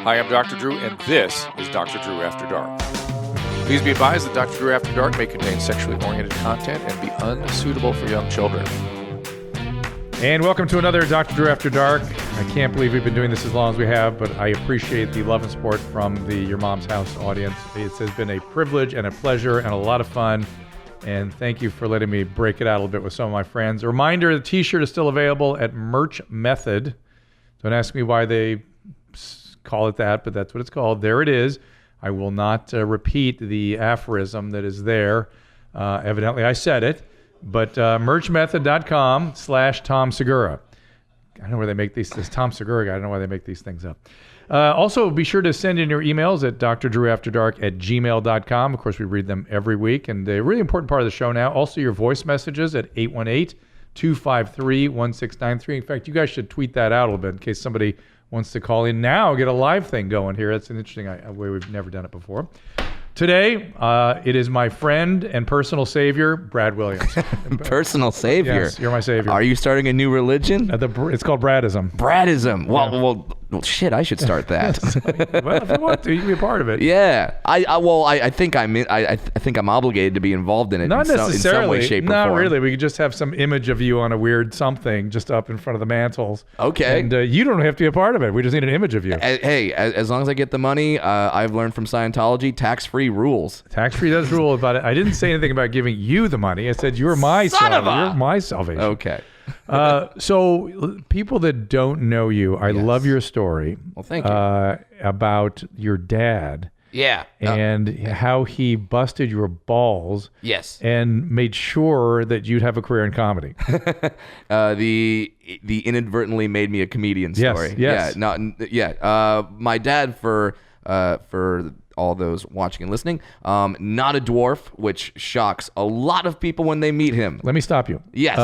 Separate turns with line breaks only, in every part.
Hi, I'm Dr. Drew, and this is Dr. Drew After Dark. Please be advised that Dr. Drew After Dark may contain sexually oriented content and be unsuitable for young children.
And welcome to another Dr. Drew After Dark. I can't believe we've been doing this as long as we have, but I appreciate the love and support from the Your Mom's House audience. It has been a privilege and a pleasure and a lot of fun. And thank you for letting me break it out a little bit with some of my friends. A reminder, the t-shirt is still available at Merch Method. Don't ask me why they call it that, but that's what it's called. There it is. I will not repeat the aphorism that is there. Evidently, I said it. But merchmethod.com/Tom Segura. I don't know where they make these. This Tom Segura guy, I don't know why they make these things up. Also, be sure to send in your emails at drdrewafterdark@gmail.com. Of course, we read them every week. And a really important part of the show now, also your voice messages at 818-253-1693. In fact, you guys should tweet that out a little bit in case somebody wants to call in now, get a live thing going here. That's an interesting way. We've never done it before. Today, it is my friend and personal savior, Brad Williams.
Personal savior?
Yes, you're my savior.
Are you starting a new religion?
It's called Bradism.
Bradism. Well, shit, I should start that.
Well, if you want to, you can be a part of it.
Yeah. I think I'm obligated to be involved in it.
Not necessarily.
In some way, shape, or form.
Not really. We could just have some image of you on a weird something just up in front of the mantles.
Okay.
And you don't have to be a part of it. We just need an image of you.
Hey, as long as I get the money, I've learned from Scientology, tax-free rules.
Tax-free does rule about it. I didn't say anything about giving you the money. I said you're my salvation. You're my salvation.
Okay.
So people that don't know you, I love your story.
Well, thank you.
About your dad.
Yeah.
And how he busted your balls.
Yes.
And made sure that you'd have a career in comedy.
The inadvertently made me a comedian story.
Yes.
My dad, for all those watching and listening, not a dwarf, which shocks a lot of people when they meet him.
Let me stop you.
Yes.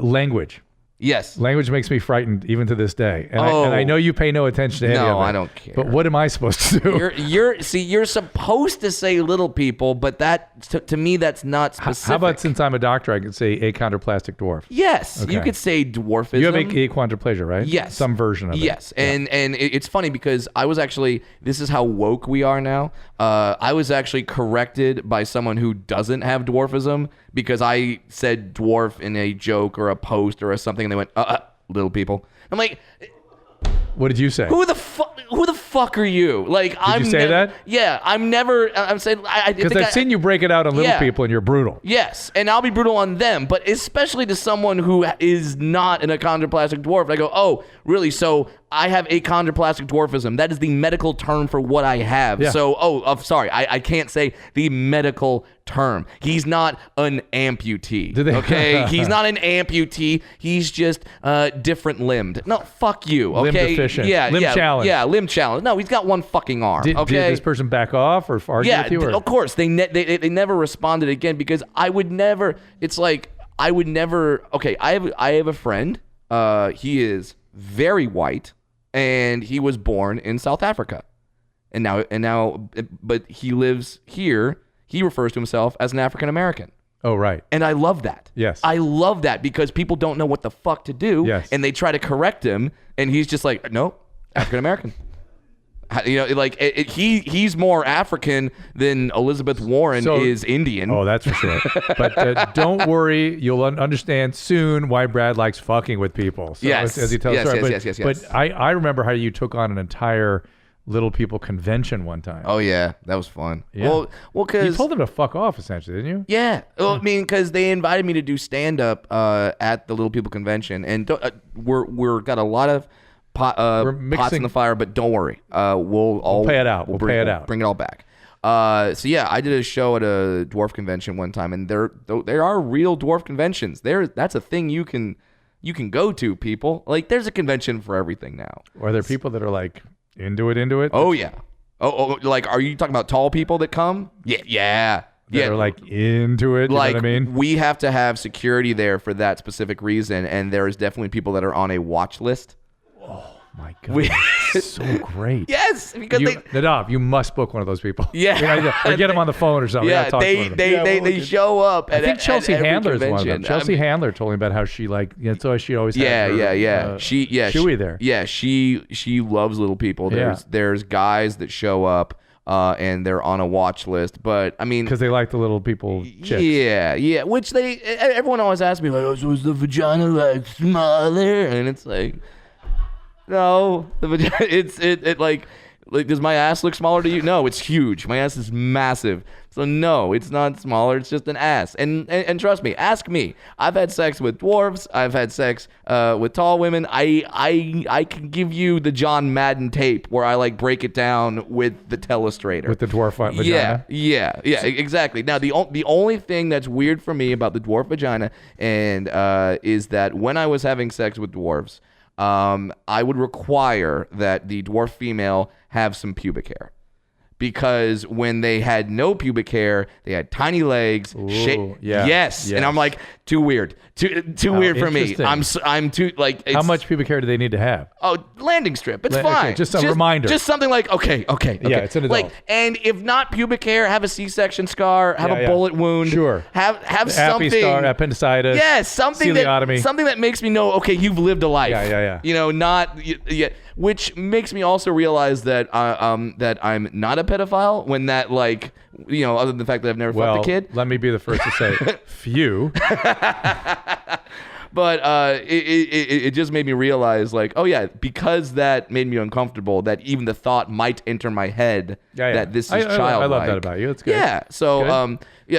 Language.
Yes.
Language makes me frightened even to this day. And I know you pay no attention to any of it.
No, I don't care.
But what am I supposed to do?
You're supposed to say little people, but that to me that's not specific.
How about since I'm a doctor, I could say achondroplastic dwarf?
Yes. Okay. You could say dwarfism.
You have achondroplasia, right?
Yes.
Some version of it.
Yes. And it's funny because I was actually, this is how woke we are now. I was actually corrected by someone who doesn't have dwarfism because I said dwarf in a joke or a post or something, and they went, little people. I'm like,
what did you say?
Who the fuck are you? Like,
did you say that?
Yeah, I'm saying,
because I've seen you break it out on little people, and you're brutal.
Yes, and I'll be brutal on them, but especially to someone who is not an achondroplastic dwarf. I go, oh, really? So I have achondroplastic dwarfism. That is the medical term for what I have. Yeah. So, sorry, I can't say the medical term. He's not an amputee. Okay, he's not an amputee. He's just different limbed. No, fuck you. Okay,
limb deficient.
Limb
challenge.
Yeah, limb challenge. No, he's got one fucking arm. Did
this person back off or argue with you?
Yeah, of course. They never responded again because I would never. It's like I would never. Okay, I have a friend. He is very white, and he was born in South Africa, and now, but he lives here. He refers to himself as an African American.
Oh, right.
And I love that.
Yes.
I love that because people don't know what the fuck to do.
Yes.
And they try to correct him, and he's just like, no, African American. Like he's more African than Elizabeth Warren is Indian.
Oh, that's for sure. But don't worry, you'll understand soon why Brad likes fucking with people. So
yes.
As he tells the story.
Yes.
But I remember how you took on an entire Little People convention one time.
Oh yeah, that was fun.
Yeah.
Well, because
you told them to fuck off essentially, didn't you?
Yeah. Well, I mean, because they invited me to do stand up at the Little People convention, and we're got a lot of pots in the fire, but don't worry, we'll
pay it out. We'll pay it out.
Bring it all back. So yeah, I did a show at a dwarf convention one time, and there are real dwarf conventions. That's a thing you can go to. People, like, there's a convention for everything now.
Are there people that are like into it?
Oh yeah. Oh, like, are you talking about tall people that come? Yeah.
That are like into it, you know what I mean?
We have to have security there for that specific reason, and there is definitely people that are on a watch list.
My God, that's so great.
Yes, because
Nadav, you must book one of those people.
Yeah.
Or get them on the phone or something.
Yeah, they show up.
I think Chelsea
Handler
Handler is one of them. Chelsea Handler told me about how she so she always has her, Chewy there.
Yeah, she loves little people. There's guys that show up. And they're on a watch list, but I mean,
because they like the little people chicks.
Yeah. Which everyone always asks me, like, oh, so is the vagina like smaller? And it's like, no, the vagina. It like, does my ass look smaller to you? No, it's huge. My ass is massive. So no, it's not smaller. It's just an ass. And trust me, ask me. I've had sex with dwarves. I've had sex with tall women. I can give you the John Madden tape where I like break it down with the telestrator.
With the dwarf vagina?
Yeah, exactly. Now the only thing that's weird for me about the dwarf vagina and is that when I was having sex with dwarves, I would require that the dwarf female have some pubic hair. Because when they had no pubic hair, they had tiny legs. Yes. And I'm like, too weird. Too weird for me. I'm too like.
How much pubic hair do they need to have?
Oh, landing strip. It's fine.
Okay, just a reminder.
Just something like okay.
Yeah, it's an adult.
Like, and if not pubic hair, have a C-section scar, have a bullet wound.
Sure.
Have something.
Scar, appendicitis.
Yes, something that makes me know. Okay, you've lived a life.
Yeah.
You know, not. Which makes me also realize that that I'm not a pedophile when that, like, you know, other than the fact that I've never fucked a kid.
Let me be the first to say, phew.
But it just made me realize, like, oh yeah, because that made me uncomfortable, that even the thought might enter my head that this is childlike.
I love that about you. It's good.
Yeah. So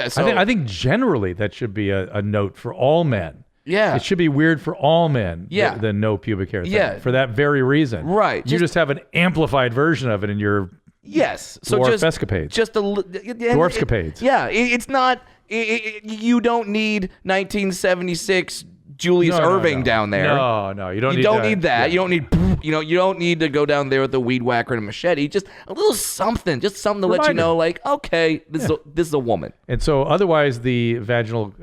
So
I think generally that should be a note for all men.
Yeah.
It should be weird for all men. The no pubic hair thing.
Yeah.
For that very reason.
Right.
You just have an amplified version of it in your dwarf escapades. Dwarfscapades.
It's not. You don't need 1976 Julius Irving down there.
No, you don't need
that.
Yeah.
You don't need. You don't need to go down there with a weed whacker and a machete. Just a little something. Just something to let you know, like, okay, this is a woman.
And so, otherwise, the vaginal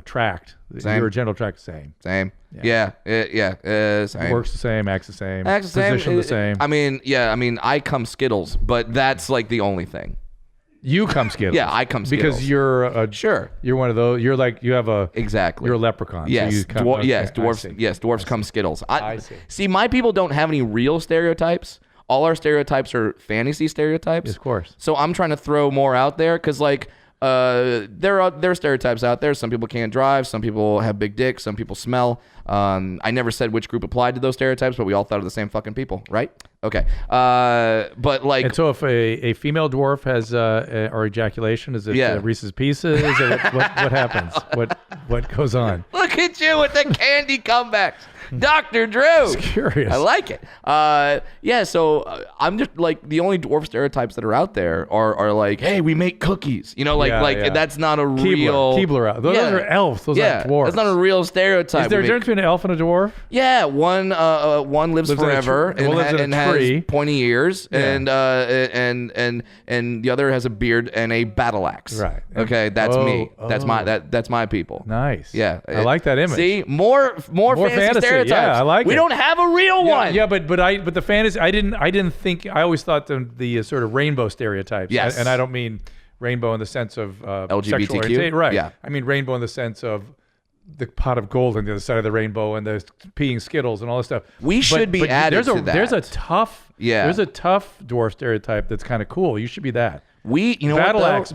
tract, your genital tract, same.
Same. Same.
Works the same, acts the same. Position the same.
I mean, I come Skittles, but that's like the only thing.
You come Skittles.
Yeah, I come Skittles.
Because you're you're one of those. You're like you have a You're a leprechaun.
Yes,
so you come,
dwarves come Skittles.
I
see. My people don't have any real stereotypes. All our stereotypes are fantasy stereotypes.
Yes, of course.
So I'm trying to throw more out there because, like, there are stereotypes out there. Some people can't drive. Some people have big dicks. Some people smell. I never said which group applied to those stereotypes, but we all thought of the same fucking people, right? Okay. But like,
and so if a female dwarf has or ejaculation, is it Reese's Pieces? Or what happens? What goes on?
Look at you with the candy comebacks. Dr. Drew.
It's curious.
I like it. So I'm just like, the only dwarf stereotypes that are out there are like, hey, we make cookies. You know, that's not a real
Keebler. Those are elves. Those aren't dwarves.
That's not a real stereotype.
Is there a difference between an elf and a dwarf?
Yeah, one lives forever and has pointy ears, and the other has a beard and a battle axe.
Right.
Okay, that's me. That's my people.
Nice.
Yeah,
I like that image.
See, more fantasy stereotypes.
Yeah, I like it.
We don't have a real one.
Yeah, but the fantasy. I didn't think. I always thought the sort of rainbow stereotypes.
Yes.
And I don't mean rainbow in the sense of
LGBTQ.
sexual orientation. Right.
Yeah.
I mean rainbow in the sense of the pot of gold on the other side of the rainbow and the peeing Skittles and all this stuff.
We should be added to that.
There's a tough dwarf stereotype that's kind of cool. You should be that. Battle axe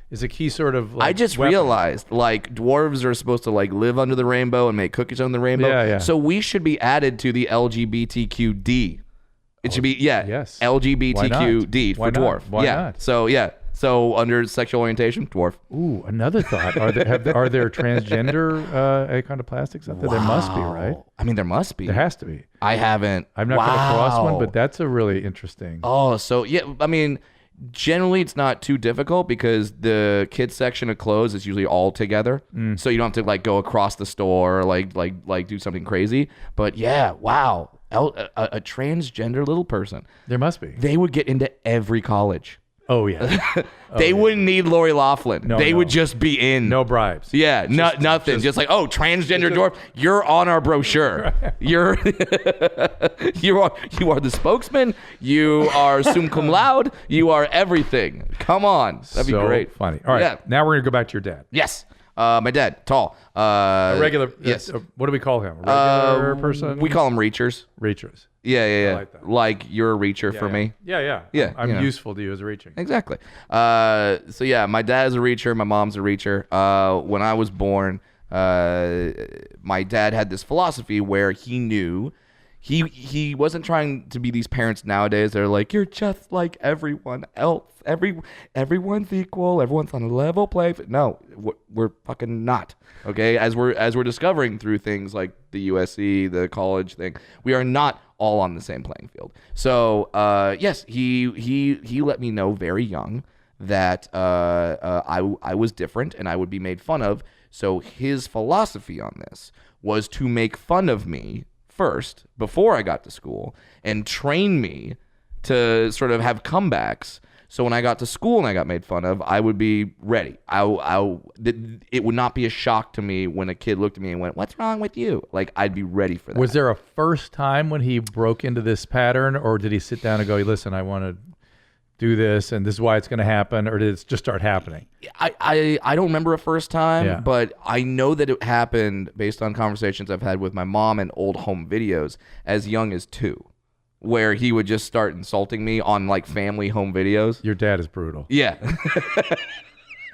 is a key sort of, like,
I just realized, like, dwarves are supposed to, like, live under the rainbow and make cookies on the rainbow.
Yeah.
So we should be added to the LGBTQD. It should be LGBTQD for dwarf.
Why not?
So under sexual orientation, dwarf.
Ooh, another thought. Are there transgender icondoplastics out there? There must be, right?
I mean, there must be.
There has to be.
I haven't.
I've not come across one, but that's a really interesting.
Oh, so yeah. I mean, generally it's not too difficult because the kids section of clothes is usually all together, so you don't have to, like, go across the store or like do something crazy. But yeah, wow, a transgender little person.
There must be.
They would get into every college.
Oh, yeah.
They wouldn't need Lori Loughlin. They would just be in.
No bribes.
Yeah, nothing. Just like, oh, transgender dwarf, you're on our brochure. You're you are the spokesman. You are sum cum laude. You are everything. Come on, that'd be great.
Funny. All right, now we're gonna go back to your dad.
Yes, my dad, tall.
A regular.
Yes.
What do we call him? A regular person.
We call him reachers.
Reachers.
Yeah.
I like that.
Like you're a reacher for me.
Yeah. I'm useful to you as a reaching.
Exactly. So yeah, my dad is a reacher. My mom's a reacher. When I was born, my dad had this philosophy where he knew he wasn't trying to be these parents nowadays. They're like, you're just like everyone else. Everyone's equal. Everyone's on a level play. No, we're fucking not. Okay, as we're discovering through things like the USC, the college thing, we are not all on the same playing field. So yes, he let me know very young that I was different and I would be made fun of. So his philosophy on this was to make fun of me first before I got to school and train me to sort of have comebacks. So when I got to school and I got made fun of, I would be ready. It would not be a shock to me when a kid looked at me and went, "What's wrong with you?" Like, I'd be ready for that.
Was there a first time when he broke into this pattern, or did he sit down and go, "Listen, I want to do this, and this is why it's going to happen," or did it just start happening?
I don't remember a first time, but I know that it happened based on conversations I've had with my mom and old home videos as young as 2. Where he would just start insulting me on like family home videos.
Your dad is brutal.
Yeah.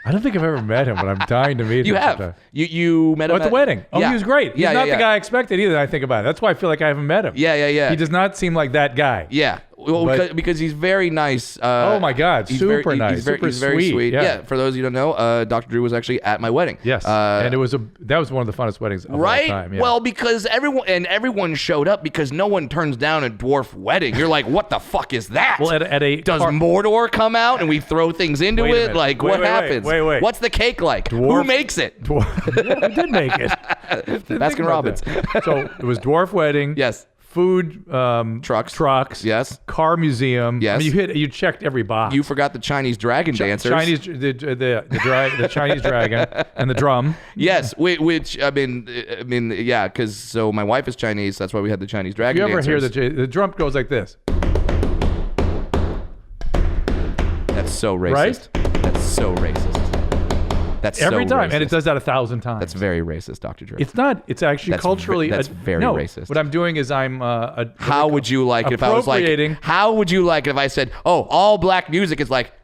I don't think I've ever met him, but I'm dying to meet him.
You have. You met him
at the wedding. Oh,
yeah.
He was great. He's not the guy I expected either. I think about it. That's why I feel like I haven't met him.
Yeah.
He does not seem like that guy.
Yeah. Well, because he's very nice.
Oh my God, super nice, super
very sweet.
Yeah.
For those of you who don't know, Dr. Drew was actually at my wedding.
Yes, and that was one of the funnest weddings of all time. Yeah.
Well, because everyone showed up because no one turns down a dwarf wedding. You're like, what the fuck is that?
Well,
does Mordor come out and we throw things into it? Like, what happens?
Wait.
What's the cake like? Who makes it?
Yeah, who did make it?
Baskin Robbins.
So it was dwarf wedding.
Yes.
Food,
trucks, yes.
Car museum,
yes.
I mean, you checked every box.
You forgot the Chinese dragon dancers,
the Chinese dragon and the drum.
Yes, which I mean, yeah, because so my wife is Chinese, that's why we had the Chinese dragon.
If you ever
dancers.
hear the drum goes like this?
That's so racist.
Right?
That's so racist. That's
every
so
time,
racist.
And it does that 1,000 times.
That's very racist, Dr. Drew.
It's not. It's actually culturally.
That's very
no,
racist.
What I'm doing is I'm.
How would you like it if I was like? How would you like it if I said, "Oh, all black music is like"? See,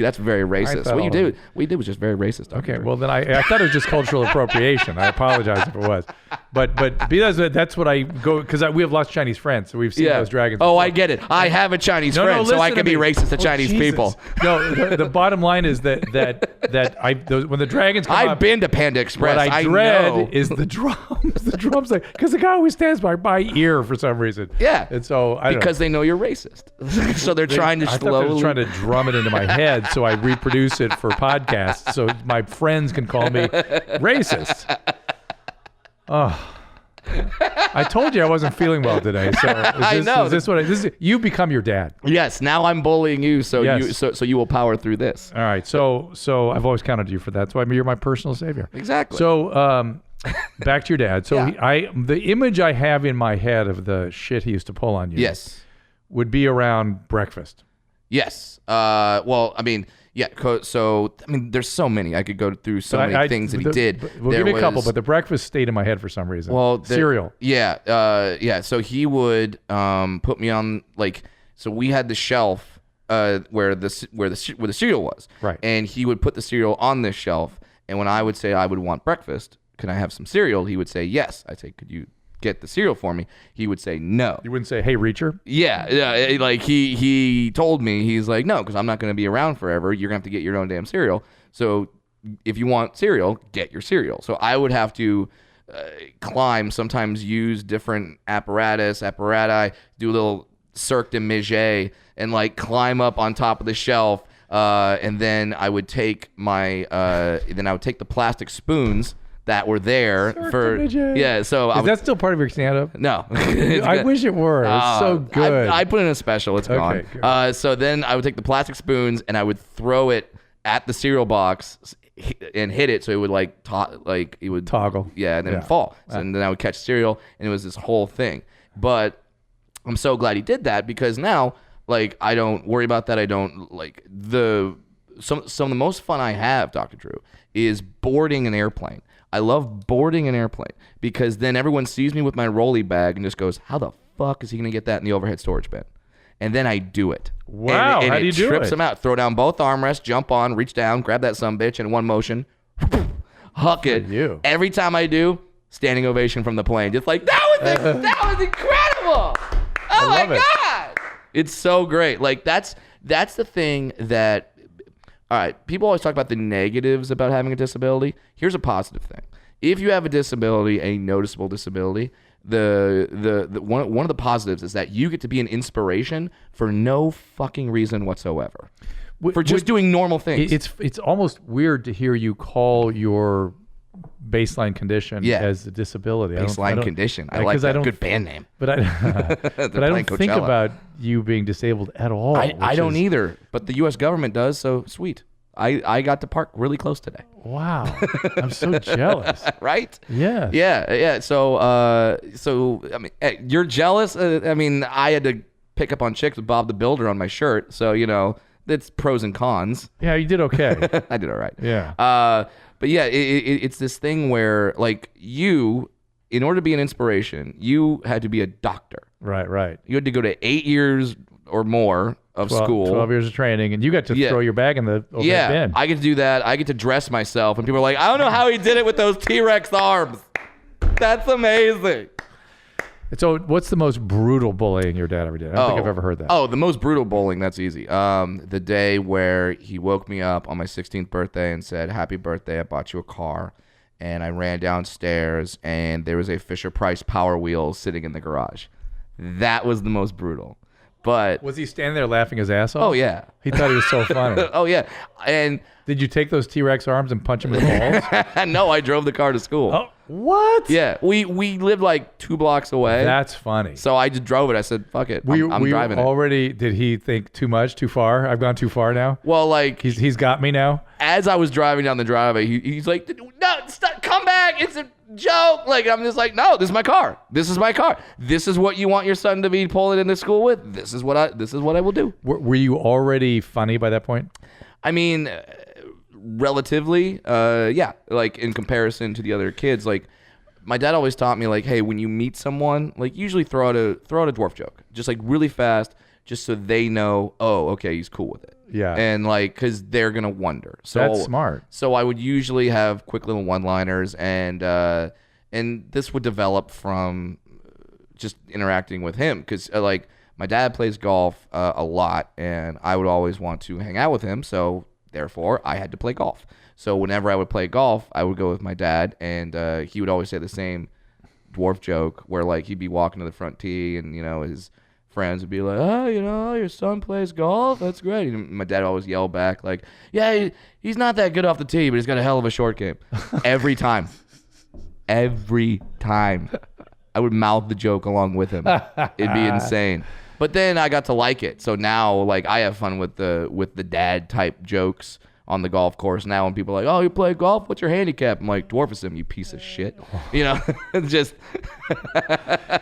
that's very racist. What you did was just very racist. Dr.
Okay,
Drew.
well then I thought it was just cultural appropriation. I apologize if it was, but because that's what I go because we have lots of Chinese friends, so we've seen those dragons.
Oh, I get it. I have a Chinese friend, so I can be racist to Chinese people.
No, the bottom line is that when the dragons come
I've been to Panda Express.
What I dread is the drums. The drums, because the guy always stands by my ear for some reason.
Yeah,
and so
because they know you're racist, so they're trying to slowly
trying to drum it into my head so I reproduce it for podcasts, so my friends can call me racist. Oh. I told you I wasn't feeling well today. So is this you become your dad?
Yes. Now I'm bullying you, so you will power through this.
All right. So I've always counted you for that. So you're my personal savior.
Exactly.
So back to your dad. So the image I have in my head of the shit he used to pull on you.
Yes.
Would be around breakfast.
Yes. Well, I mean. Yeah, so I mean, there's so many. I could go through so many things that he did.
We'll give you a couple, but the breakfast stayed in my head for some reason.
Well,
cereal.
Yeah. So he would put me on so we had the shelf where the cereal was,
right?
And he would put the cereal on this shelf, and when I would say I would want breakfast, can I have some cereal? He would say yes. I'd say, could you get the cereal for me? He would say no.
You wouldn't say, hey, Reacher?
Yeah, like he told me, he's like, no, because I'm not going to be around forever. You're going to have to get your own damn cereal. So if you want cereal, get your cereal. So I would have to climb, sometimes use different apparati, do a little Cirque de Magie, and like climb up on top of the shelf. And then I would take the plastic spoons that were there for
midget.
yeah. So
Is that still part of your stand-up?
no.
I wish it were. It's so good.
I put in a special. It's
Okay,
gone. So then I would take the plastic spoons and I would throw it at the cereal box and hit it so it would it would
toggle.
Yeah, and then fall. So, and then I would catch cereal, and it was this whole thing. But I'm so glad he did that because now, like, I don't worry about that. I don't like some of the most fun I have, Dr. Drew, is boarding an airplane. I love boarding an airplane because then everyone sees me with my rolly bag and just goes, "How the fuck is he gonna get that in the overhead storage bin?" And then I do it.
Wow,
and
how do you do it?
It trips them out. Throw down both armrests, jump on, reach down, grab that sumbitch in one motion, huck it.
You.
Every time I do, standing ovation from the plane. Just like, that was incredible. Oh my God. It's so great. Like that's the thing that, all right, people always talk about the negatives about having a disability. Here's a positive thing. If you have a disability, a noticeable disability, the one of the positives is that you get to be an inspiration for no fucking reason whatsoever. For just doing normal things.
It's almost weird to hear you call your baseline condition as a disability.
Baseline condition. I like that. Good band name.
But I don't think about you being disabled at all.
I don't either. But the U.S. government does, so sweet. I got to park really close today.
Wow. I'm so jealous.
Right?
Yeah.
Yeah. So I mean, you're jealous? I mean, I had to pick up on chicks with Bob the Builder on my shirt. So, you know, it's pros and cons.
Yeah, you did okay.
I did all right.
Yeah.
But yeah, it's this thing where, like, you, in order to be an inspiration, you had to be a doctor.
Right.
You had to go to 8 years or more of school.
12 years of training, and you got to throw your bag in the overhead bin.
I get to do that. I get to dress myself, and people are like, I don't know how he did it with those T-Rex arms. That's amazing.
So what's the most brutal bullying your dad ever did? I don't think I've ever heard that.
Oh, the most brutal bullying, that's easy. The day where he woke me up on my 16th birthday and said, "Happy birthday, I bought you a car." And I ran downstairs, and there was a Fisher-Price Power Wheel sitting in the garage. That was the most brutal. But
was he standing there laughing his ass off?
Oh, yeah.
He thought he was so funny.
Oh, yeah. And
did you take those T-Rex arms and punch him in the balls?
No, I drove the car to school.
Oh, what?
Yeah, we lived like 2 blocks away.
That's funny.
So I just drove it. I said, fuck it, I'm driving it.
Did he think too much, too far? I've gone too far now?
Well, like...
He's got me now?
As I was driving down the driveway, he's like, no, stop, come back, it's a joke. Like, I'm just like, no, this is my car. This is my car. This is what you want your son to be pulling into school with. This is what I will do.
Were you already funny by that point?
I mean... relatively, yeah, like in comparison to the other kids. Like, my dad always taught me, like, hey, when you meet someone, like, usually throw out a dwarf joke, just like really fast, just so they know, oh, okay, he's cool with it.
Yeah.
And like, because they're gonna wonder. So
that's smart.
So I would usually have quick little one-liners, and this would develop from just interacting with him, because like my dad plays golf a lot, and I would always want to hang out with him. So therefore, I had to play golf. So whenever I would play golf, I would go with my dad, and he would always say the same dwarf joke where, like, he'd be walking to the front tee, and, you know, his friends would be like, oh, you know, your son plays golf? That's great. And my dad always yelled back, like, yeah, he's not that good off the tee, but he's got a hell of a short game. Every time. Every time. I would mouth the joke along with him. It'd be insane. But then I got to like it. So now, like, I have fun with the dad type jokes on the golf course now. When people are like, oh, you play golf? What's your handicap? I'm like, dwarfism, you piece of shit. You know, just.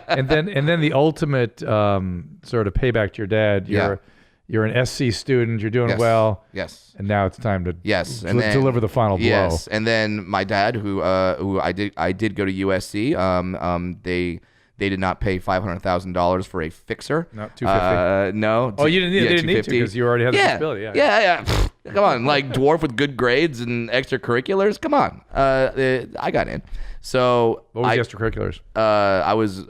and then the ultimate sort of payback to your dad. You're an SC student. You're doing well.
Yes.
And now it's time to
deliver
the final blow.
Yes. And then my dad, who I did go to USC. They did not pay $500,000 for a fixer.
Not $250.
No.
Oh, you didn't need to because you already had the disability.
Yeah. Come on, like dwarf with good grades and extracurriculars. Come on. I got in. So
what was the extracurriculars?
I was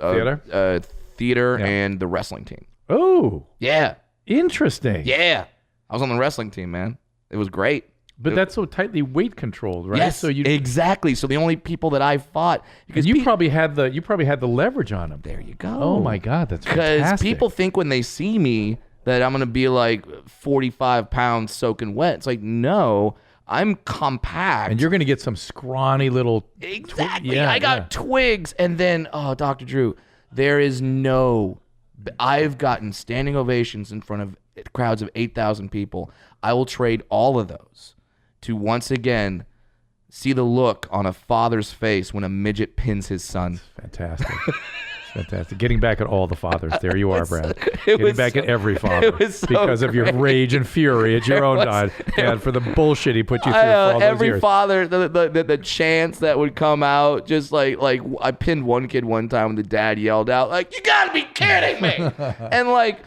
theater
Yeah.
and the wrestling team.
Oh.
Yeah.
Interesting.
Yeah. I was on the wrestling team, man. It was great.
But that's so tightly weight controlled, right?
Yes,
so
exactly. So the only people that I fought, because
you probably had the leverage on them.
There you go.
Oh my God, that's fantastic.
Because people think when they see me that I'm gonna be like 45 pounds soaking wet. It's like, no, I'm compact.
And you're going to get some scrawny little...
Exactly. I got twigs. And then, Dr. Drew, I've gotten standing ovations in front of crowds of 8,000 people. I will trade all of those to once again see the look on a father's face when a midget pins his son.
Fantastic. Fantastic. Getting back at all the fathers. There you are, Brad. Getting back at every father because of your rage and fury at your own dad for the bullshit he put you through for all those
every
years.
Father, the chants that would come out, just like I pinned one kid one time when the dad yelled out, like, "You gotta be kidding me!" And like,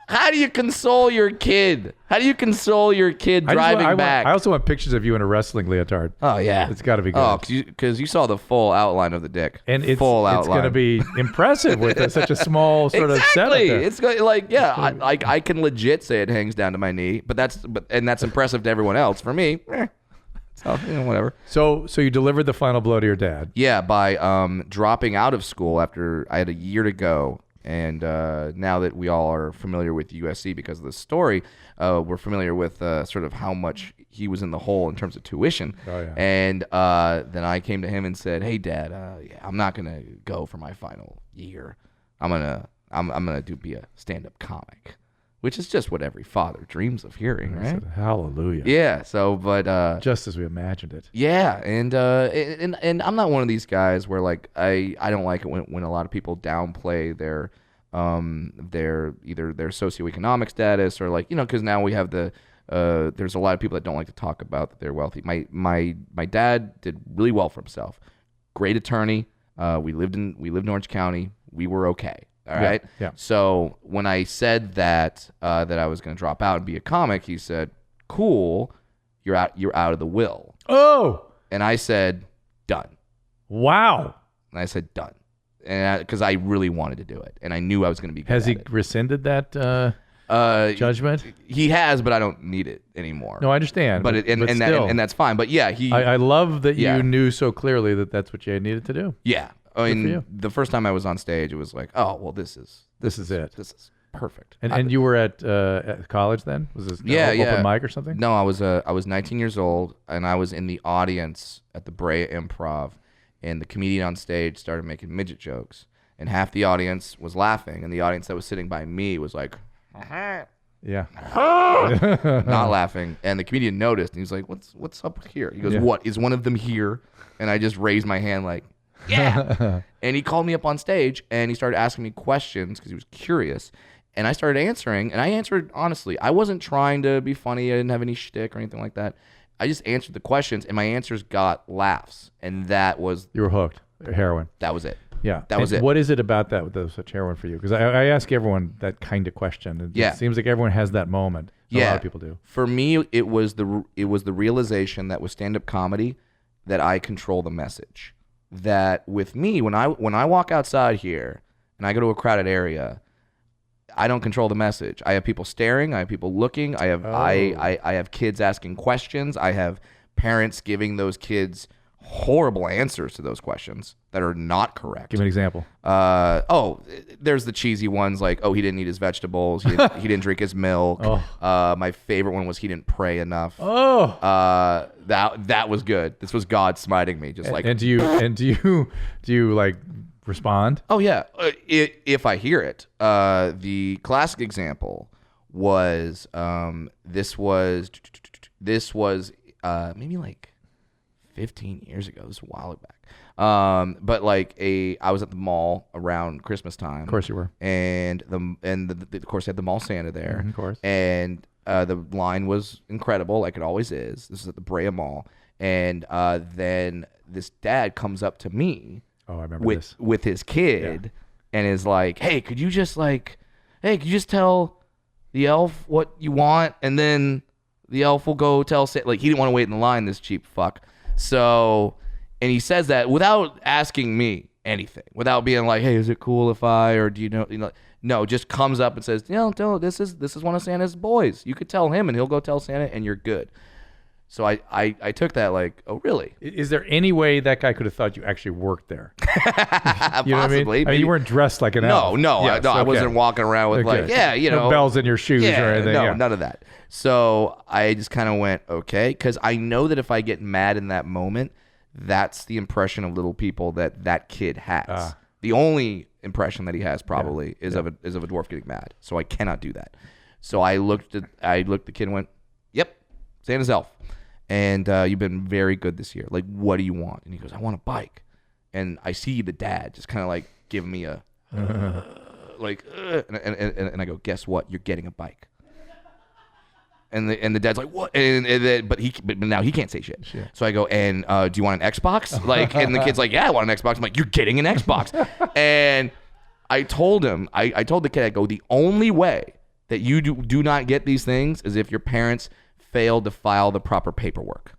how do you console your kid? How do you console your kid driving back?
I also want pictures of you in a wrestling leotard.
Oh, yeah.
It's got to be good.
Oh, because you saw the full outline of the dick.
And it's
going
to be impressive with such a small sort of setup there.
It's like, yeah, I can legit say it hangs down to my knee, but that's impressive to everyone else. For me, so, whatever.
So you delivered the final blow to your dad.
Yeah, by dropping out of school after I had a year to go. And now that we all are familiar with USC because of the story, we're familiar with sort of how much he was in the hole in terms of tuition.
Oh, yeah.
And then I came to him and said, "Hey, Dad, I'm not gonna go for my final year. I'm gonna be a stand-up comic," which is just what every father dreams of hearing, right?
Said, hallelujah.
Yeah. So, but
just as we imagined it.
Yeah, and I'm not one of these guys where like I don't like it when a lot of people downplay their either their socioeconomic status or like because now we have there's a lot of people that don't like to talk about that they're wealthy. My dad did really well for himself. Great attorney. We lived in Orange County. We were okay. All right.
Yeah.
So when I said that I was going to drop out and be a comic, he said, "Cool, you're out of the will."
Oh.
And I said, "Done."
Wow.
And I said, "Done," and because I really wanted to do it, and I knew I was going to be good
Has he
at it.
rescinded that judgment?
He has, but I don't need it anymore.
No, I understand.
But that's fine. But yeah,
I love that
Yeah.
you knew so clearly that that's what you needed to do.
yeah. I mean, the first time I was on stage, it was like, oh well, this is
it.
This is perfect.
And you were at college then? Was this open mic or something?
No, I was 19 years old, and I was in the audience at the Brea Improv, and the comedian on stage started making midget jokes, and half the audience was laughing, and the audience that was sitting by me was like,
Yeah.
not laughing, and the comedian noticed, and he's like, "What's up here?" He goes, "What, is one of them here?" And I just raised my hand like, "Yeah." And he called me up on stage, and he started asking me questions because he was curious. And I started answering, and I answered honestly. I wasn't trying to be funny. I didn't have any shtick or anything like that. I just answered the questions, and my answers got laughs, and that was...
You were hooked. Heroin.
That was it.
Yeah.
That was it.
What is it about that was such heroin for you? Because I ask everyone that kind of question. It seems like everyone has that moment. A lot of people do.
For me, it was the realization that with stand-up comedy that I control the message. That with me, when I walk outside here and I go to a crowded area, I don't control the message. I have people staring. I have people looking. I have kids asking questions. I have parents giving those kids horrible answers to those questions that are not correct.
Give me an example.
There's the cheesy ones like, oh, he didn't eat his vegetables. He didn't drink his milk. My favorite one was he didn't pray enough. That was good. This was God smiting me, just like.
And do you like respond?
Oh yeah, if I hear it. The classic example was this was maybe like 15 years ago. This was a while back. But like I was at the mall around Christmas time.
Of course you were.
And of course they had the mall Santa there.
Of course.
And the line was incredible, like it always is. This is at the Brea Mall. And then this dad comes up to me.
Oh, I remember this.
With his kid, and is like, hey, could you just tell the elf what you want, and then the elf will go tell Santa. Like, he didn't want to wait in the line, this cheap fuck. So, and he says that without asking me anything, without being like, hey, is it cool if or do you know, no, just comes up and says, this is one of Santa's boys. You could tell him, and he'll go tell Santa, and you're good. So I took that like, oh, really?
Is there any way that guy could have thought you actually worked there?
Possibly.
Know what I mean, you weren't dressed like an elf.
No,
Yes,
I
okay.
wasn't walking around with like,
no bells in your shoes or anything.
No, none of that. So I just kind of went, okay, because I know that if I get mad in that moment, that's the impression of little people that kid has. The only impression that he has probably is of a dwarf getting mad. So I cannot do that. So I looked at the kid and went, yep, Santa's elf. And you've been very good this year. Like, what do you want? And he goes, I want a bike. And I see the dad just kind of like giving me a, and I go, guess what? You're getting a bike. And the dad's like, what? But now he can't say shit. So I go, and do you want an Xbox? Like, and the kid's like, yeah, I want an Xbox. I'm like, you're getting an Xbox. And I told him, I told the kid, I go, the only way that you do not get these things is if your parents failed to file the proper paperwork.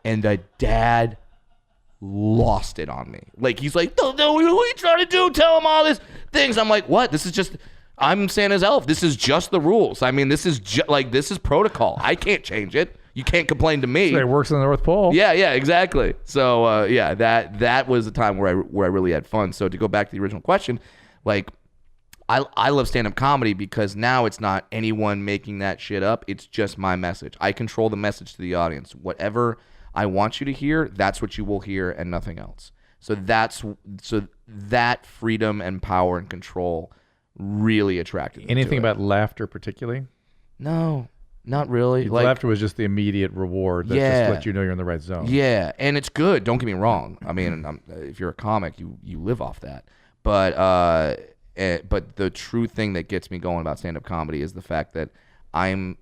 And the dad lost it on me. Like, he's like, no, what are you trying to do? Tell him all these things. I'm like, what? This is just, I'm Santa's elf. This is just the rules. I mean, this is this is protocol. I can't change it. You can't complain to me.
So it works in the North Pole.
Yeah, exactly. So that was the time where I really had fun. So to go back to the original question, like, I love stand-up comedy because now it's not anyone making that shit up. It's just my message. I control the message to the audience. Whatever I want you to hear, that's what you will hear and nothing else. So that freedom and power and control really attracted me.
Anything
to it.
about laughter particularly?
No, not really.
Laughter was just the immediate reward that just lets you know you're in the right zone.
Yeah, and it's good. Don't get me wrong. I mean, if you're a comic, you live off that. But the true thing that gets me going about stand-up comedy is the fact that I'm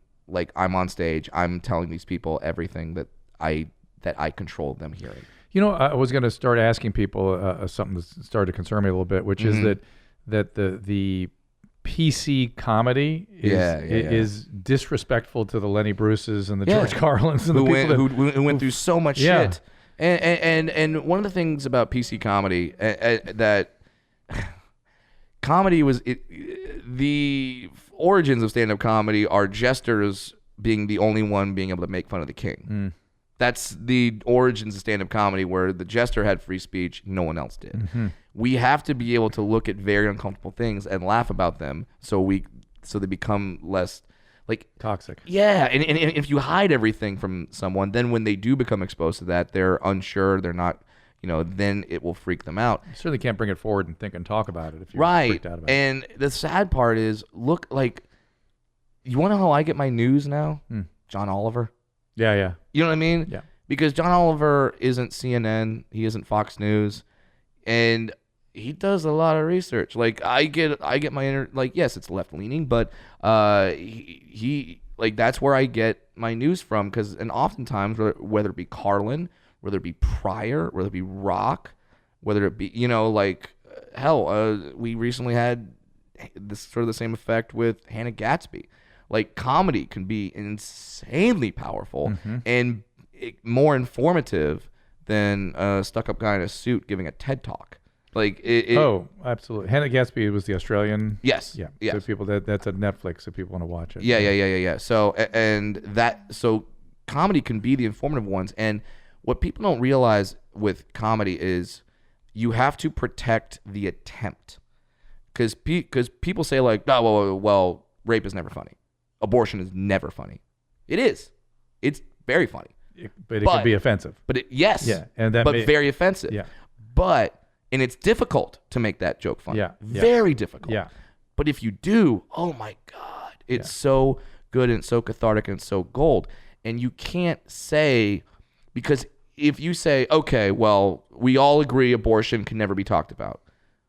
on stage. I'm telling these people everything that I control them hearing.
You know, I was going to start asking people something that started to concern me a little bit, which is that the PC comedy is disrespectful to the Lenny Bruces and the George Carlins and
who went through so much shit. And one of the things about PC comedy that comedy was the origins of stand-up comedy are jesters being the only one being able to make fun of the king. That's the origins of stand-up comedy, where the jester had free speech, no one else did. We have to be able to look at very uncomfortable things and laugh about them, so they become less like
toxic.
Yeah, and if you hide everything from someone, then when they do become exposed to that, they're unsure, they're not, then it will freak them out.
You certainly can't bring it forward and think and talk about it if you're freaked out about it.
And the sad part is, look, like, you want to know how I get my news now? John Oliver.
Yeah.
You know what I mean?
Yeah.
Because John Oliver isn't CNN, he isn't Fox News, and he does a lot of research. Like, I get my yes, it's left leaning, but he like, that's where I get my news from. And oftentimes, whether it be Carlin, whether it be Pryor, whether it be Rock, whether it be we recently had this sort of the same effect with Hannah Gatsby. Like, comedy can be insanely powerful and more informative than a stuck-up guy in a suit giving a TED Talk. Like,
oh, absolutely. Hannah Gatsby was the Australian.
Yes.
Yeah.
Yes.
So people that's a Netflix if people want to watch it.
Yeah. So comedy can be the informative ones, and what people don't realize with comedy is you have to protect the attempt, because people say, like, oh, well, rape is never funny. Abortion is never funny. It is. It's very funny.
But it can be offensive.
Yes.
Yeah.
Very offensive.
Yeah.
And it's difficult to make that joke funny.
Yeah.
Very difficult.
Yeah.
But if you do, oh my God, it's so good and so cathartic and so gold. And you can't say, because if you say, okay, well, we all agree abortion can never be talked about.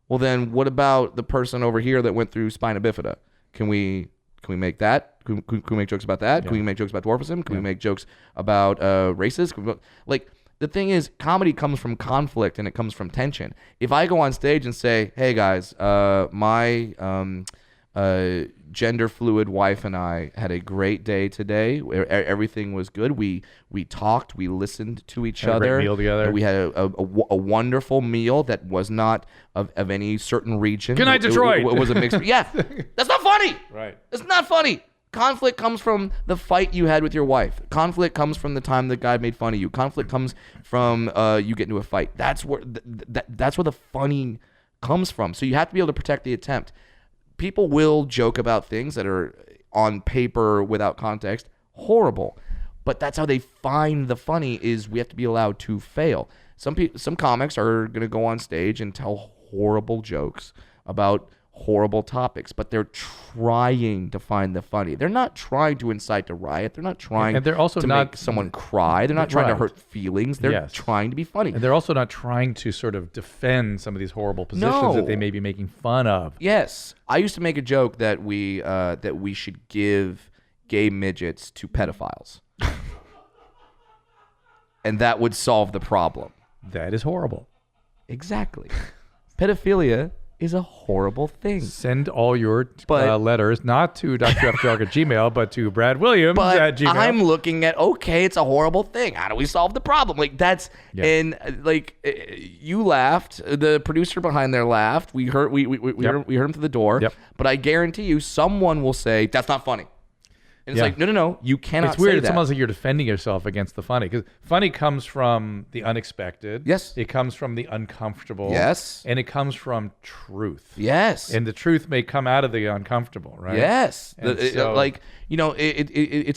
Well, then what about the person over here that went through spina bifida? Can we make that? Can we make jokes about that? Can we make jokes about dwarfism? Can we make jokes about races? The thing is, comedy comes from conflict and it comes from tension. If I go on stage and say, hey guys, my gender fluid wife and I had a great day today. Everything was good. We talked. We listened to each other.
Had a great meal together.
We had a wonderful meal that was not of any certain region.
Good night, Detroit.
It was a mixed. Yeah, that's not funny.
Right.
It's not funny. Conflict comes from the fight you had with your wife. Conflict comes from the time the guy made fun of you. Conflict comes from you get into a fight. That's where that's where the funny comes from. So you have to be able to protect the attempt. People will joke about things that are on paper without context horrible, but that's how they find the funny. Is we have to be allowed to fail. Some comics are going to go on stage and tell horrible jokes about horrible topics, but they're trying to find the funny. They're not trying to incite a riot. They're not trying
and they're also
to
not,
make someone cry. They're not trying to hurt feelings. They're trying to be funny.
And they're also not trying to sort of defend some of these horrible positions that they may be making fun of.
Yes. I used to make a joke that we should give gay midgets to pedophiles. And that would solve the problem.
That is horrible.
Exactly. Pedophilia is a horrible thing.
Send all your letters, not to drafterdark@gmail, but to Brad Williams at Gmail.
I'm looking at, okay, it's a horrible thing. How do we solve the problem? Like, that's, and like, you laughed. The producer behind there laughed. We heard him through the door. Yep. But I guarantee you, someone will say, that's not funny. And it's like, no, you cannot say that.
It's weird. It's almost like you're defending yourself against the funny. Because funny comes from the unexpected.
Yes.
It comes from the uncomfortable.
Yes.
And it comes from truth.
Yes.
And the truth may come out of the uncomfortable, right?
Yes. It's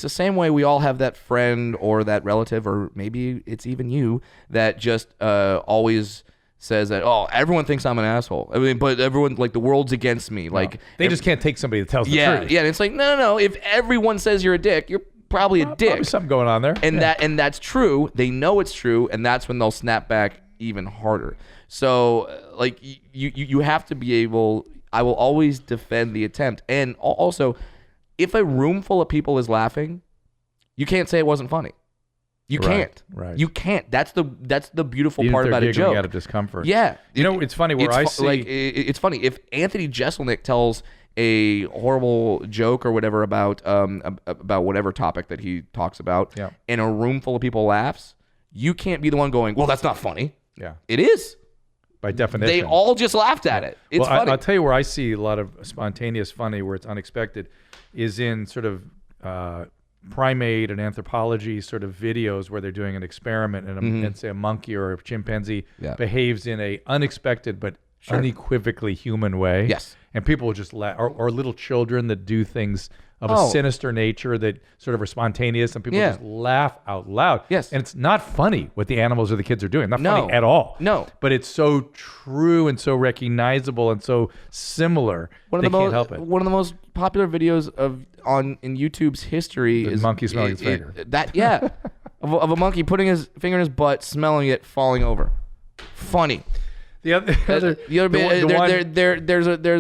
the same way we all have that friend or that relative, or maybe it's even you, that just always says that, oh, everyone thinks I'm an asshole. I mean, but everyone, like, the world's against me. Like,
they just can't take somebody that tells the truth.
Yeah, and it's like, no. If everyone says you're a dick, you're probably a dick.
Probably something going on there.
And that's true. They know it's true, and that's when they'll snap back even harder. So, like, you have to be able. I will always defend the attempt, and also, if a room full of people is laughing, you can't say it wasn't funny. You can't.
Right.
You can't. That's the beautiful
Even
part
if they're
about a joke.
Out of discomfort.
Yeah.
You know, it's funny where
it's funny if Anthony Jeselnik tells a horrible joke or whatever about whatever topic that he talks about, and a room full of people laughs, you can't be the one going, well, that's not funny.
Yeah.
It is.
By definition.
They all just laughed at it. It's funny.
I'll tell you where I see a lot of spontaneous funny where it's unexpected is in sort of primate and anthropology sort of videos where they're doing an experiment and say a monkey or a chimpanzee behaves in a unexpected but unequivocally human way.
Yes.
And people will just laugh. Or little children that do things of a sinister nature that sort of are spontaneous, and people just laugh out loud.
Yes.
And it's not funny what the animals or the kids are doing. Not funny at all.
No.
But it's so true and so recognizable and so similar. They can't help it.
One of the most popular videos in YouTube's history is
monkey smelling his finger.
Of a monkey putting his finger in his butt, smelling it, falling over. Funny. There's a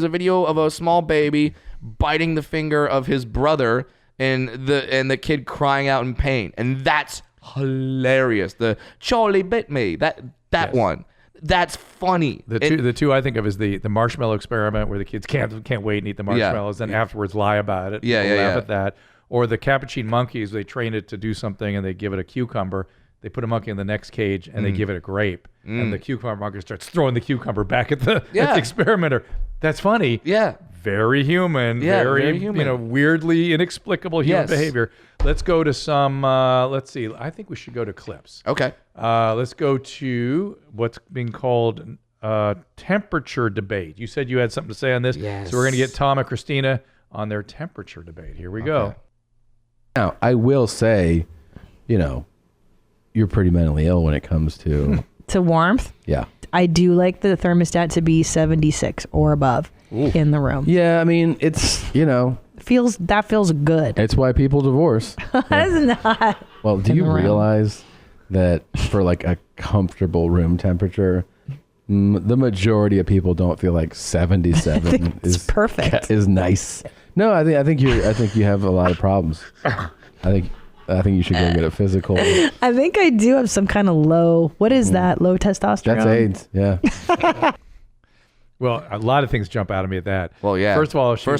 video of a small baby biting the finger of his brother, and the kid crying out in pain, and that's hilarious. The Charlie bit me. That one. That's funny.
The two I think of is the Marshmallow Experiment, where the kids can't wait and eat the marshmallows, then afterwards lie about it. Laugh at that. Or the Capuchin monkeys, they train it to do something and they give it a cucumber. They put a monkey in the next cage and they give it a grape, and the cucumber monkey starts throwing the cucumber back at the experimenter. That's funny.
Yeah.
Very human. Very human. Weirdly inexplicable human behavior. Let's go to some. Let's see. I think we should go to clips.
Okay.
Let's go to what's being called temperature debate. You said you had something to say on this.
Yes.
So we're going to get Tom and Christina on their temperature debate. Here we go.
Now, I will say, you're pretty mentally ill when it comes to
warmth.
Yeah.
I do like the thermostat to be 76 or above in the room.
Yeah, I mean, it's,
feels good.
It's why people divorce.
That is not.
Well, do you realize that for like a comfortable room temperature, the majority of people don't feel like 77 is
perfect.
Is nice. No, I think you have a lot of problems. I think you should go get a physical.
I think I do have some kind of low. What is that? Low testosterone?
That's AIDS. Yeah.
Well, a lot of things jump out at me at that.
Well, yeah.
First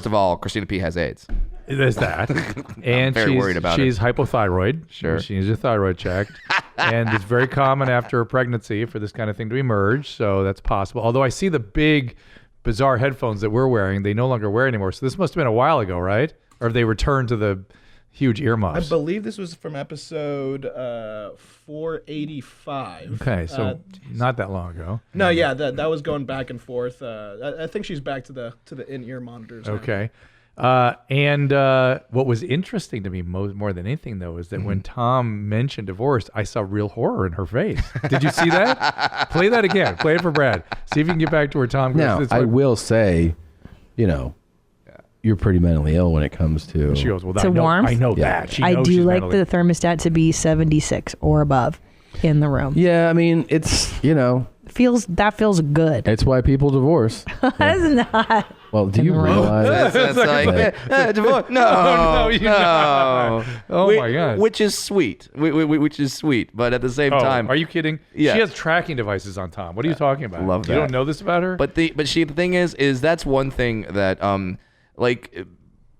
of all,
Christina P has AIDS.
There's that. And
very worried about
she's hypothyroid.
Sure.
She needs her thyroid checked. And it's very common after a pregnancy for this kind of thing to emerge. So that's possible. Although I see the big, bizarre headphones that we're wearing, they no longer wear anymore. So this must have been a while ago, right? or have they returned to the huge
I
earmuffs?
believe this was from episode 485.
Okay, so not that long ago.
No, yeah, that was going back and forth. I think she's back to the in-ear monitors now.
Okay. And what was interesting to me more than anything, though, is that when Tom mentioned divorce, I saw real horror in her face. Did you see that? Play that again. Play it for Brad. See if you can get back to where Tom goes.
Now, I will say, you're pretty mentally ill when it comes to.
She goes, well,
To warmth?
I know
Yeah.
that. She
I
knows
do
she's
like
mentally-
the thermostat to be 76 or above in the room.
Yeah, I mean, it's,
That feels good.
it's why people divorce.
That is not.
Well, do you realize?
That's like, divorce. No,
no, you're not. Oh, my God.
Which is sweet. Which is sweet, but at the same time,
are you kidding?
Yeah.
She has tracking devices on Tom. What are you talking about?
love
You
that.
don't know this about her?
But the thing is that's one thing that like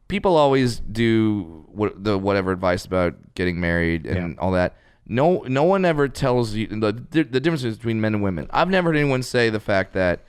people always do whatever advice about getting married and all that. No one ever tells you the differences between men and women. I've never heard anyone say the fact that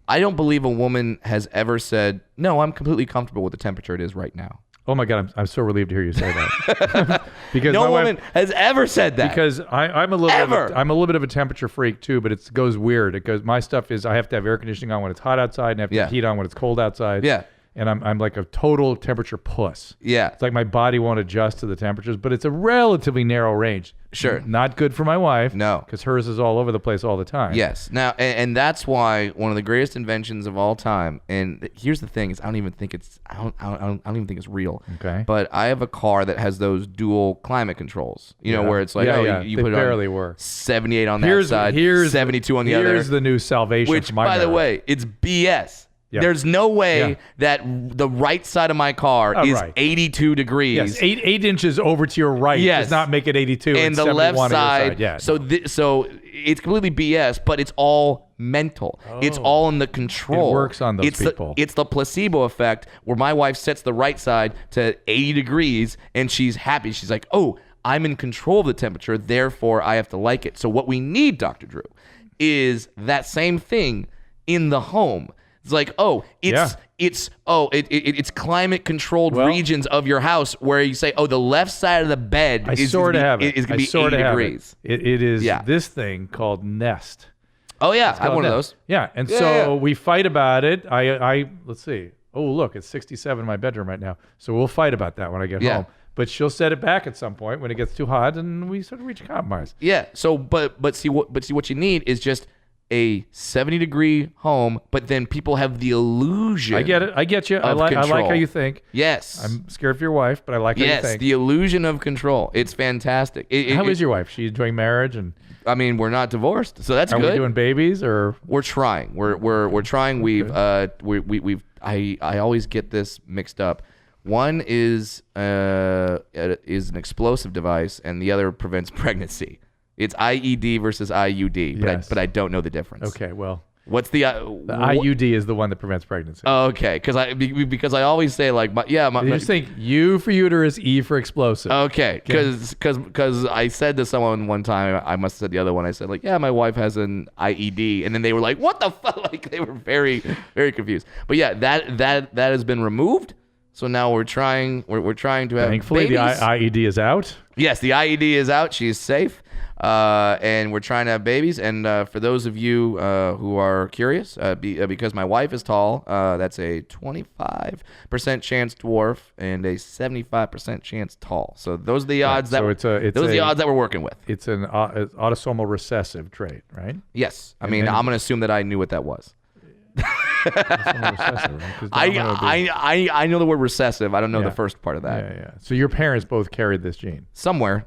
I don't believe a woman has ever said, "No, I'm completely comfortable with the temperature it is right now."
Oh my God, I'm so relieved to hear you say that. Because
No
my
woman
wife,
has ever said that.
because I'm a little
Ever.
I'm a little bit of a temperature freak too, but it goes weird. It goes, my stuff is I have to have air conditioning on when it's hot outside and I have to have heat on when it's cold outside.
Yeah.
And I'm like a total temperature puss.
Yeah.
It's like my body won't adjust to the temperatures, but it's a relatively narrow range.
Sure.
Not good for my wife.
No.
Because hers is all over the place all the time.
Yes. Now, and that's why one of the greatest inventions of all time. And here's the thing: is I don't even think it's even think it's real.
Okay.
But I have a car that has those dual climate controls. You know, where it's like, you
they
put it
barely
on
work.
78 on that side, 72 on the other.
Here's the new salvation
Which,
for my
by the
marriage.
way, it's BS.
Yeah.
There's no way
Yeah.
that the right side of my car is
right.
82 degrees.
Yes, eight inches over to your right
Yes.
does not make it 82.
And
it's
the
71
left
on your
side.
Yeah.
So it's completely BS, but it's all mental. It's all in the control.
It works on those
it's
people.
It's the placebo effect where my wife sets the right side to 80 degrees and she's happy. She's like, oh, I'm in control of the temperature, therefore I have to like it. So what we need, Dr. Drew, is that same thing in the home. It's like, it's climate controlled regions of your house where you say, oh, the left side of the bed is going to be 80 degrees.
It is this thing called Nest.
Oh yeah, I have one of
Nest.
those.
Yeah, and
Yeah,
so
yeah.
we fight about it. I let's see. Oh, look, it's 67 in my bedroom right now. So we'll fight about that when I get home. But she'll set it back at some point when it gets too hot, and we sort of reach a compromise.
Yeah. So, but see what you need is just a 70-degree home, but then people have the illusion.
I get it. I get you. I like
control.
how you think.
Yes.
I'm scared for your wife, but I like how you
Yes,
think.
the illusion of control. It's fantastic.
How is your wife? She enjoying marriage, and
I mean, we're not divorced, so that's
are
good.
we doing babies or?
We're trying. We're trying. We've I always get this mixed up. One is an explosive device, and the other prevents pregnancy. It's IED versus IUD,
Yes.
but I don't know the difference.
Okay, well,
What's the
IUD is the one that prevents pregnancy.
Okay, because I always say like
you just think U for uterus, E for explosive.
Okay, because I said to someone one time, I must have said the other one. I said like, yeah, my wife has an IED, and then they were like, what the fuck? Like they were very very confused. But yeah, that has been removed. So now we're trying to have
Thankfully,
babies.
the IED is out.
Yes, the IED is out. She's safe. And we're trying to have babies. And for those of you who are curious, because my wife is tall, that's a 25% chance dwarf and a 75% chance tall. So those are the odds
so
those are the odds that we're working with.
It's an autosomal recessive trait, right?
Yes, I mean I'm gonna assume that I knew what that was.
Autosomal recessive, right? 'Cause Domino would be-
I know the word recessive. I don't know
Yeah.
the first part of that.
Yeah. So your parents both carried this gene
Somewhere.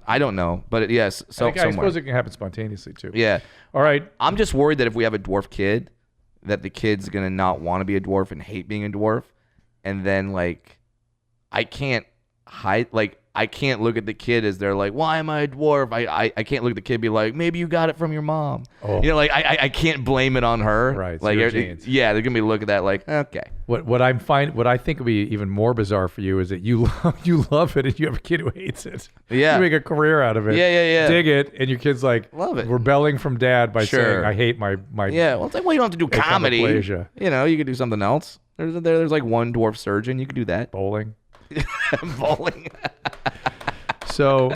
I don't know, but yes. So
I
somewhere.
suppose it can happen spontaneously too.
Yeah.
All right.
I'm just worried that if we have a dwarf kid, that the kid's gonna not want to be a dwarf and hate being a dwarf, and then like, I can't hide. Like, I can't look at the kid as they're like, why am I a dwarf? I can't look at the kid and be like, maybe you got it from your mom.
Oh.
You know, like I can't blame it on her.
Right, so
Like,
your genes.
yeah, they're gonna be looking at that like, okay.
What I think would be even more bizarre for you is that you love it and you have a kid who hates it.
Yeah.
You make a career out of it.
Yeah.
Dig it, and your kid's like,
Love it.
rebelling from dad by
Sure.
saying, I hate my.
Yeah. Well, it's like, well, you don't have to do comedy.
achondroplasia.
You know, you could do something else. There's like one dwarf surgeon. You could do that.
Bowling.
Bowling.
So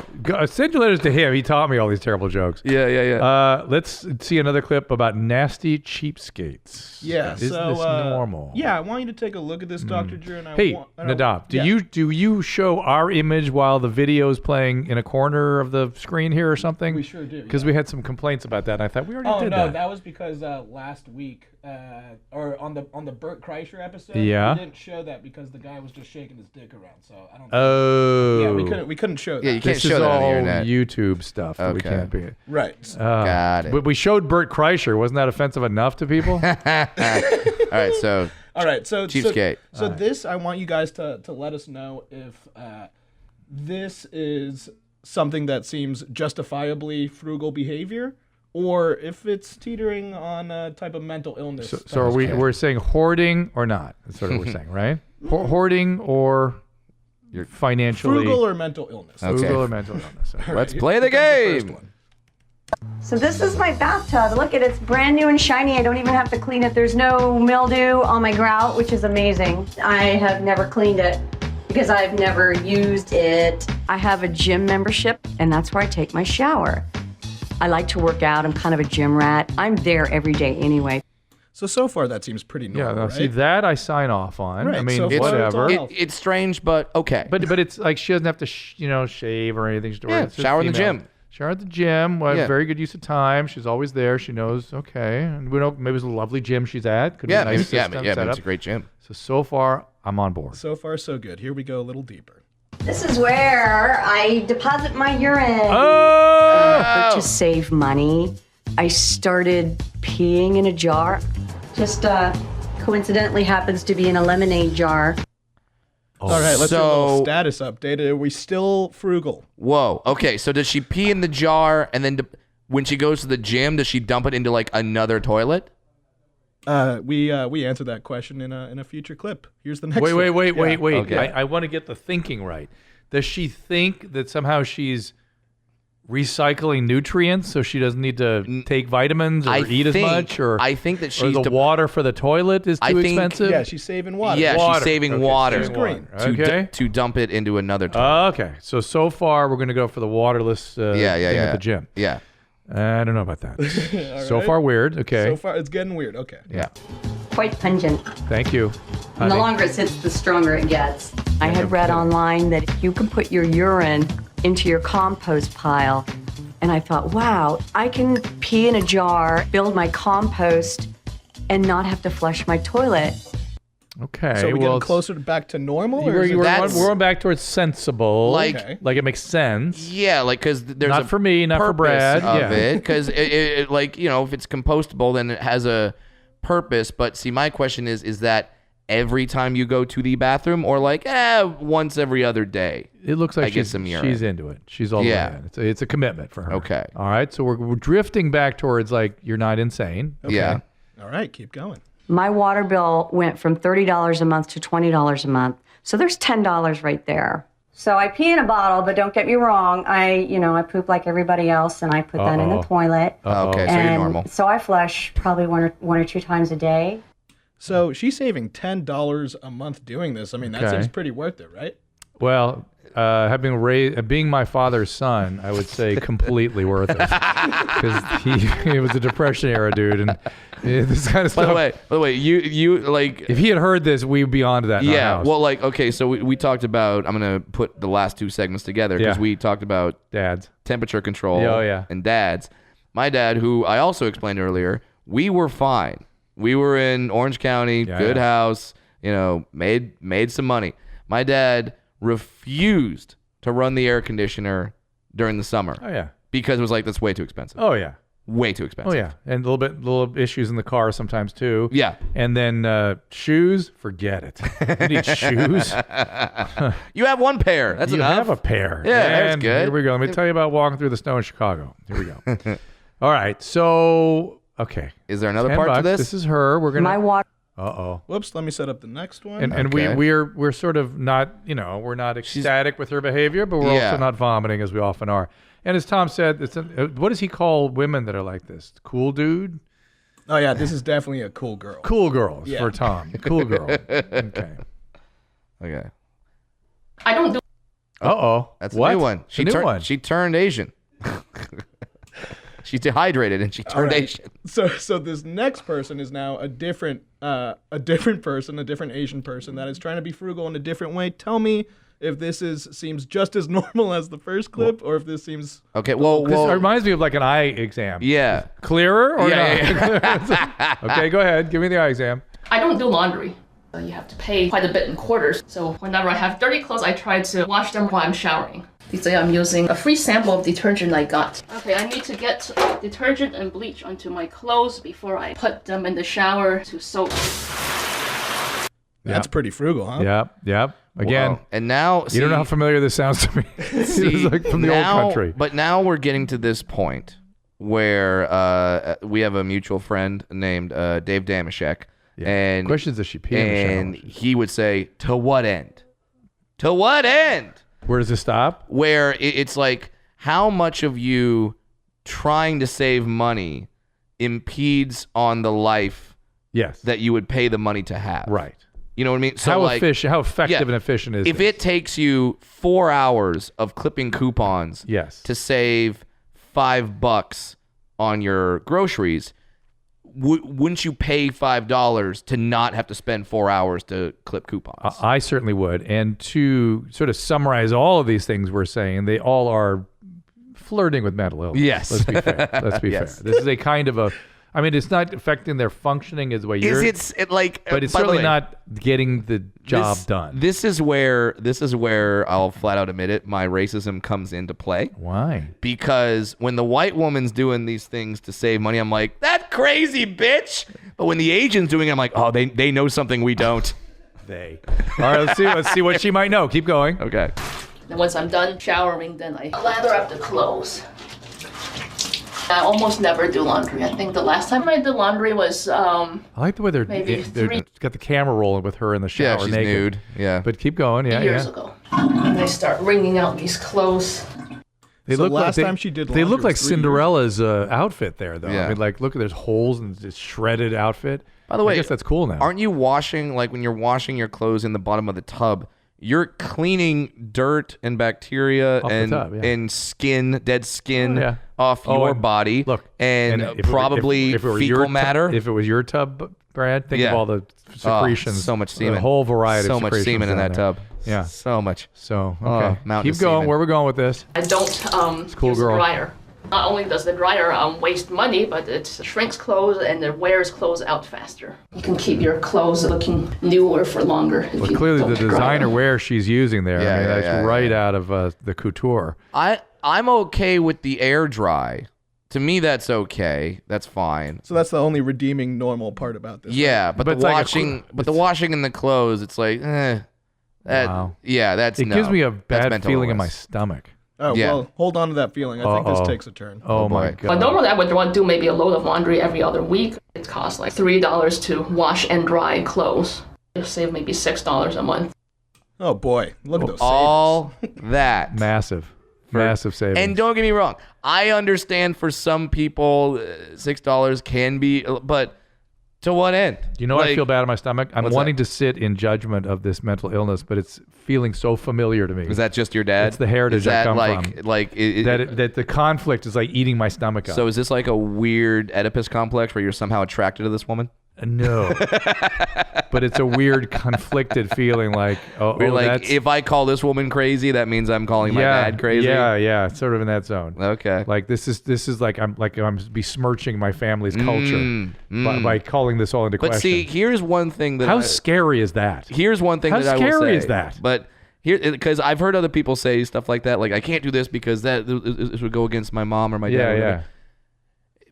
send your letters to him. He taught me all these terrible jokes.
Yeah.
Let's see another clip about nasty cheapskates.
Yeah.
Is this normal?
Yeah, I want you to take a look at this, Dr. Drew. And
Hey, Nadav,
yeah.
do you show our image while the video is playing in a corner of the screen here or something?
We sure do.
Because we had some complaints about that, and I thought we already did that.
That was because last week, or on the Bert Kreischer episode,
Yeah.
we didn't show that because the guy was just shaking his dick around. So I don't.
Oh.
Yeah, we couldn't show that.
Yeah, you can't
This
show
is
that on the
all
internet.
YouTube stuff that we
Okay.
can't be.
Right.
Got it.
But we showed Bert Kreischer. Wasn't that offensive enough to people?
All right, so
All right. So
cheapskate.
So this, I want you guys to let us know if this is something that seems justifiably frugal behavior, or if it's teetering on a type of mental illness.
So are we're saying hoarding or not? That's what we're saying, right? Hoarding or you're financially
frugal or mental illness.
Okay.
frugal or mental illness. Okay.
Let's play the game.
So this is my bathtub. Look at it, it's brand new and shiny. I don't even have to clean it. There's no mildew on my grout, which is amazing. I have never cleaned it because I've never used it. I have a gym membership, and that's where I take my shower. I like to work out. I'm kind of a gym rat. I'm there every day anyway.
So far that seems pretty normal,
Yeah, now
right?
see that I sign off on.
Right,
I mean,
so far it's all
whatever.
health.
It's strange, but okay.
But it's like she doesn't have to shave or anything.
Yeah,
It's just
shower in the
female.
gym.
Shower at the gym. Well,
Yeah.
Very good use of time. She's always there. She knows. Okay, and we know maybe it's a lovely gym she's at. Could
yeah,
be a nice
maybe,
system
maybe
set
it's
up.
a great gym.
So far I'm on board.
So far so good. Here we go a little deeper.
This is where I deposit my urine.
Oh!
To save money, I started peeing in a jar. Just coincidentally happens to be in a lemonade jar.
All right, let's do a little
So-
status update. Are we still frugal?
Whoa. Okay, so does she pee in the jar and then when she goes to the gym, does she dump it into like another toilet?
We answered that question in a future clip. Here's the next one.
Wait.
Okay.
I want to get the thinking right. Does she think that somehow she's recycling nutrients so she doesn't need to take vitamins or eat as much? Or
I think that
or
she's
the water for the toilet is
I
too
think-
expensive?
Yeah, she's saving water.
Yeah,
Water.
she's saving
Okay,
water
saving water.
to,
Okay.
to dump it into another toilet.
Okay. So far we're going to go for the waterless thing at the gym.
Yeah.
I don't know about that. So
right.
far weird. Okay.
So far, it's getting weird. Okay.
Yeah.
Quite pungent.
Thank you.
And the
honey.
longer it sits, the stronger it gets. I had read online that you can put your urine into your compost pile. And I thought, wow, I can pee in a jar, build my compost, and not have to flush my toilet.
Okay.
So we're
well,
getting
it's-
closer back to normal? Or is it-
We're
That's-
going back towards sensible.
Like-
Okay.
Like it makes sense.
Yeah, like because there's
Not
a
for me, not for
purpose
Brad,
of
yeah.
it because it like if it's compostable then it has a purpose. But see, my question is that every time you go to the bathroom or like once every other day?
It looks like
I get
she's
some urine.
she's into it. She's all
Yeah.
in. It's a commitment for her.
Okay.
All right. So we're drifting back towards like you're not insane.
Yeah.
All right, keep going.
My water bill went from $30 a month to $20 a month. So there's $10 right there. So I pee in a bottle, but don't get me wrong. I poop like everybody else, and I put that in the
Uh-oh.
toilet.
Okay, so
and
you're normal.
so I flush probably one or two times a day.
So she's saving $10 a month doing this. I mean, that
Okay.
seems pretty worth it, right?
Well, being my father's son, I would say completely worth it because he was a Depression era dude, and this kind of
By
stuff.
the way, you like
If he had heard this, we'd be on to that. In our
yeah.
house.
Well, like okay, so we talked about. I'm gonna put the last two segments together because
Yeah.
we talked about
dads.
temperature control
Oh, yeah.
and dads. My dad, who I also explained earlier, we were fine. We were in Orange County,
Yeah,
good
yeah.
house, made some money. My dad refused to run the air conditioner during the summer
Oh yeah.
because it was like, that's way too expensive.
Oh yeah.
Way too expensive.
Oh yeah. And little issues in the car sometimes too.
Yeah.
And then shoes, forget it. You need shoes.
You have one pair. That's
You
enough.
have a pair.
Yeah, that's
And
good.
Here we go. Let me tell you about walking through the snow in Chicago. Here we go. All right. So, okay.
Is there another
$10
part to this?
This is her. We're
My
gonna.
water.
Uh-oh.
Whoops, let me set up the next one.
And
Okay.
we're sort of not, we're not ecstatic with her behavior, but we're
Yeah.
also not vomiting as we often are. And as Tom said, what does he call women that are like this? Cool dude?
Oh yeah, this is definitely a cool girl.
Cool girls
Yeah.
for Tom. Cool girl. Okay.
Okay.
I don't do.
Uh-oh.
That's
What?
a new one.
A new one.
She turned Asian. She's dehydrated and she turned Asian.
So this next person is now a different person, a different Asian person that is trying to be frugal in a different way. Tell me if this seems just as normal as the first clip, or if this seems
Okay, well,
This reminds me of like an eye exam.
yeah.
Clearer or
Yeah,
not? Okay, go ahead. Give me the eye exam.
I don't do laundry. You have to pay quite a bit in quarters. So whenever I have dirty clothes, I try to wash them while I'm showering. These days I'm using a free sample of detergent I got. Okay, I need to get detergent and bleach onto my clothes before I put them in the shower to soak.
that's pretty frugal, huh?
Yep. Again,
Wow. And now
you don't know how familiar this sounds to me. This is like from the
now,
old country.
But now we're getting to this point where we have a mutual friend named Dave Damashek.
Yeah.
And
Questions does she pee in the shower?
And he would say, to what end? To what end?
Where does this stop?
Where it's like, how much of you trying to save money impedes on the life
Yes.
that you would pay the money to have?
Right.
You know what I mean? So
How
like,
efficient? How effective
yeah,
and efficient is
if
this?
it takes you 4 hours of clipping coupons
Yes.
to save $5 on your groceries, wouldn't you pay $5 to not have to spend 4 hours to clip coupons?
I certainly would. And to sort of summarize all of these things we're saying, they all are flirting with mental illness.
Yes.
Let's be fair. Let's be
Yes.
fair. This is a kind of a, I mean, it's not affecting their functioning as the way you're, but it's
by the
certainly
way,
not getting the job done.
This is where I'll flat out admit it. My racism comes into play.
Why?
Because when the white woman's doing these things to save money, I'm like, that's crazy, bitch. But when the Asian's doing it, I'm like, oh, they know something we don't.
All right, let's see what she might know. Keep going.
Okay.
And once I'm done showering, then I lather up the clothes. I almost never do laundry. I think the last time I did laundry was
I like the way they're
Maybe three-
got the camera rolling with her in the shower
Yeah, she's
naked.
nude. Yeah.
But keep going. Yeah,
years
yeah.
ago. And I start wringing out these clothes.
They
So
look
last
like
time she did
They look
laundry
like
was 3 years
Cinderella's outfit there, though.
Yeah.
I mean, like, look, there's holes and this shredded outfit.
By the way,
I guess that's cool now.
Aren't you washing, like when you're washing your clothes in the bottom of the tub, you're cleaning dirt and bacteria
Off the
and
tub, yeah.
and skin, dead skin
Oh, yeah.
off
Oh,
your
and
body.
Look,
and
if it were-
probably
if it were
fecal
your
matter.
If it was your tub, Brad, think
Yeah.
of all the secretions.
so much semen.
The whole variety
so
of
much
secretions
semen in
down
that
there.
tub.
Yeah.
So much.
So,
Oh,
okay.
mountain
Keep
of
going.
semen.
Where are we going with this?
I don't
cool,
use
girl.
a dryer. Not only does the dryer waste money, but it shrinks clothes and it wears clothes out faster. You can keep your clothes looking newer for longer. If
Well,
you
clearly
don't
the
dry
designer
them.
wear she's using there.
Yeah,
I mean,
yeah,
that's
yeah,
right
yeah.
out of the couture.
I'm okay with the air dry. To me, that's okay. That's fine.
So that's the only redeeming normal part about this.
Yeah, but,
But
the
it's like a
washing,
qu-
but the washing in the clothes, it's like, that,
Wow.
yeah, that's
It
no.
gives me a
That's
bad
mental
feeling in my
illness.
stomach.
Oh,
Yeah.
well, hold on to that feeling. I think
Uh-oh.
this takes a turn.
Oh, my
boy.
God.
But normally I would want to do maybe a load of laundry every other week. It costs like $3 to wash and dry clothes. You save maybe $6 a month.
Oh, boy. Look at those
All that.
Massive savings.
And don't get me wrong. I understand for some people, $6 can be, but to what end?
You know, I
Like,
feel bad in my stomach. I'm
what's
wanting
that?
to sit in judgment of this mental illness, but it's feeling so familiar to me.
Is that just your dad?
It's the heritage
is that
I come
like,
from.
Like,
that the conflict is like eating my stomach up?
so is this like a weird Oedipus complex where you're somehow attracted to this woman?
No. But it's a weird conflicted feeling like,
Where like,
that's,
if I call this woman crazy, that means I'm calling my dad crazy?
Yeah, sort of in that zone.
Okay.
Like this is like I'm besmirching my family's culture by calling this all into
But
question.
see, here's one thing that
How scary is that?
Here's one thing
How
that I will say.
scary is that?
But here, because I've heard other people say stuff like that, like I can't do this because this would go against my mom or my dad. or
Yeah,
whatever.
yeah.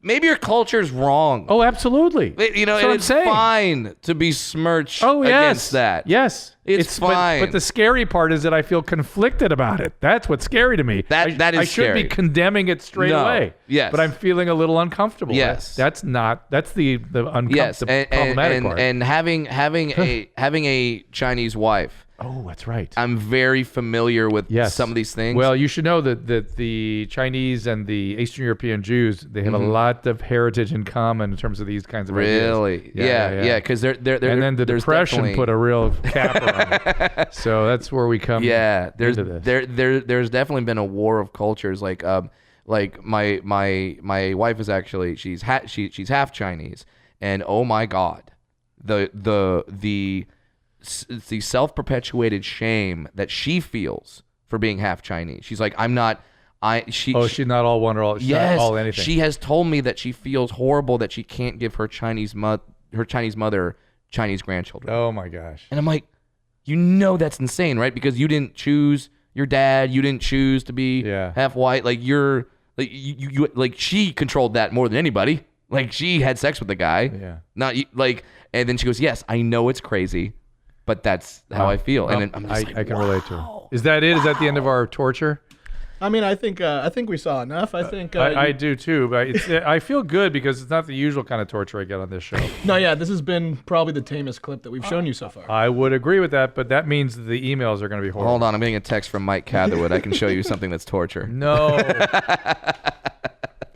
Maybe your culture's wrong.
Oh, absolutely.
You know,
That's
and
what I'm
it's
saying.
fine to besmirch
Oh, yes.
against that.
Yes.
It's
but-
fine.
But the scary part is that I feel conflicted about it. That's what's scary to me.
That is
I should
scary.
be condemning it straight
No.
away.
Yes.
But I'm feeling a little uncomfortable.
Yes.
That's the
Yes,
problematic part.
and having a Chinese wife
Oh, that's right.
I'm very familiar with some of these things.
Well, you should know that the Chinese and the Eastern European Jews, they have a lot of heritage in common in terms of these kinds of ideas.
Really? Yeah. Because they're
and then the Depression put a real capper on it. So that's where we come.
Yeah,
into this.
There's definitely been a war of cultures. Like my wife is actually she's half Chinese, and oh my God, the self-perpetuated shame that she feels for being half Chinese. She's like, I'm not. She's
not all one or all. She's not all anything.
She has told me that she feels horrible that she can't give her Chinese mother Chinese grandchildren.
Oh my gosh!
And I'm like, that's insane, right? Because you didn't choose your dad. You didn't choose to be half white. Like you she controlled that more than anybody. Like she had sex with the guy.
Yeah.
Not like, and then she goes, yes, I know it's crazy, but that's how I feel. And then I'm just
I can relate to it. Is that it? Is that the end of our torture?
I mean, I think we saw enough. I think
I do too, but I feel good because it's not the usual kind of torture I get on this show.
No, yeah, this has been probably the tamest clip that we've shown you so far.
I would agree with that, but that means the emails are going to be horrible.
Hold on, I'm getting a text from Mike Catherwood. I can show you something that's torture.
No.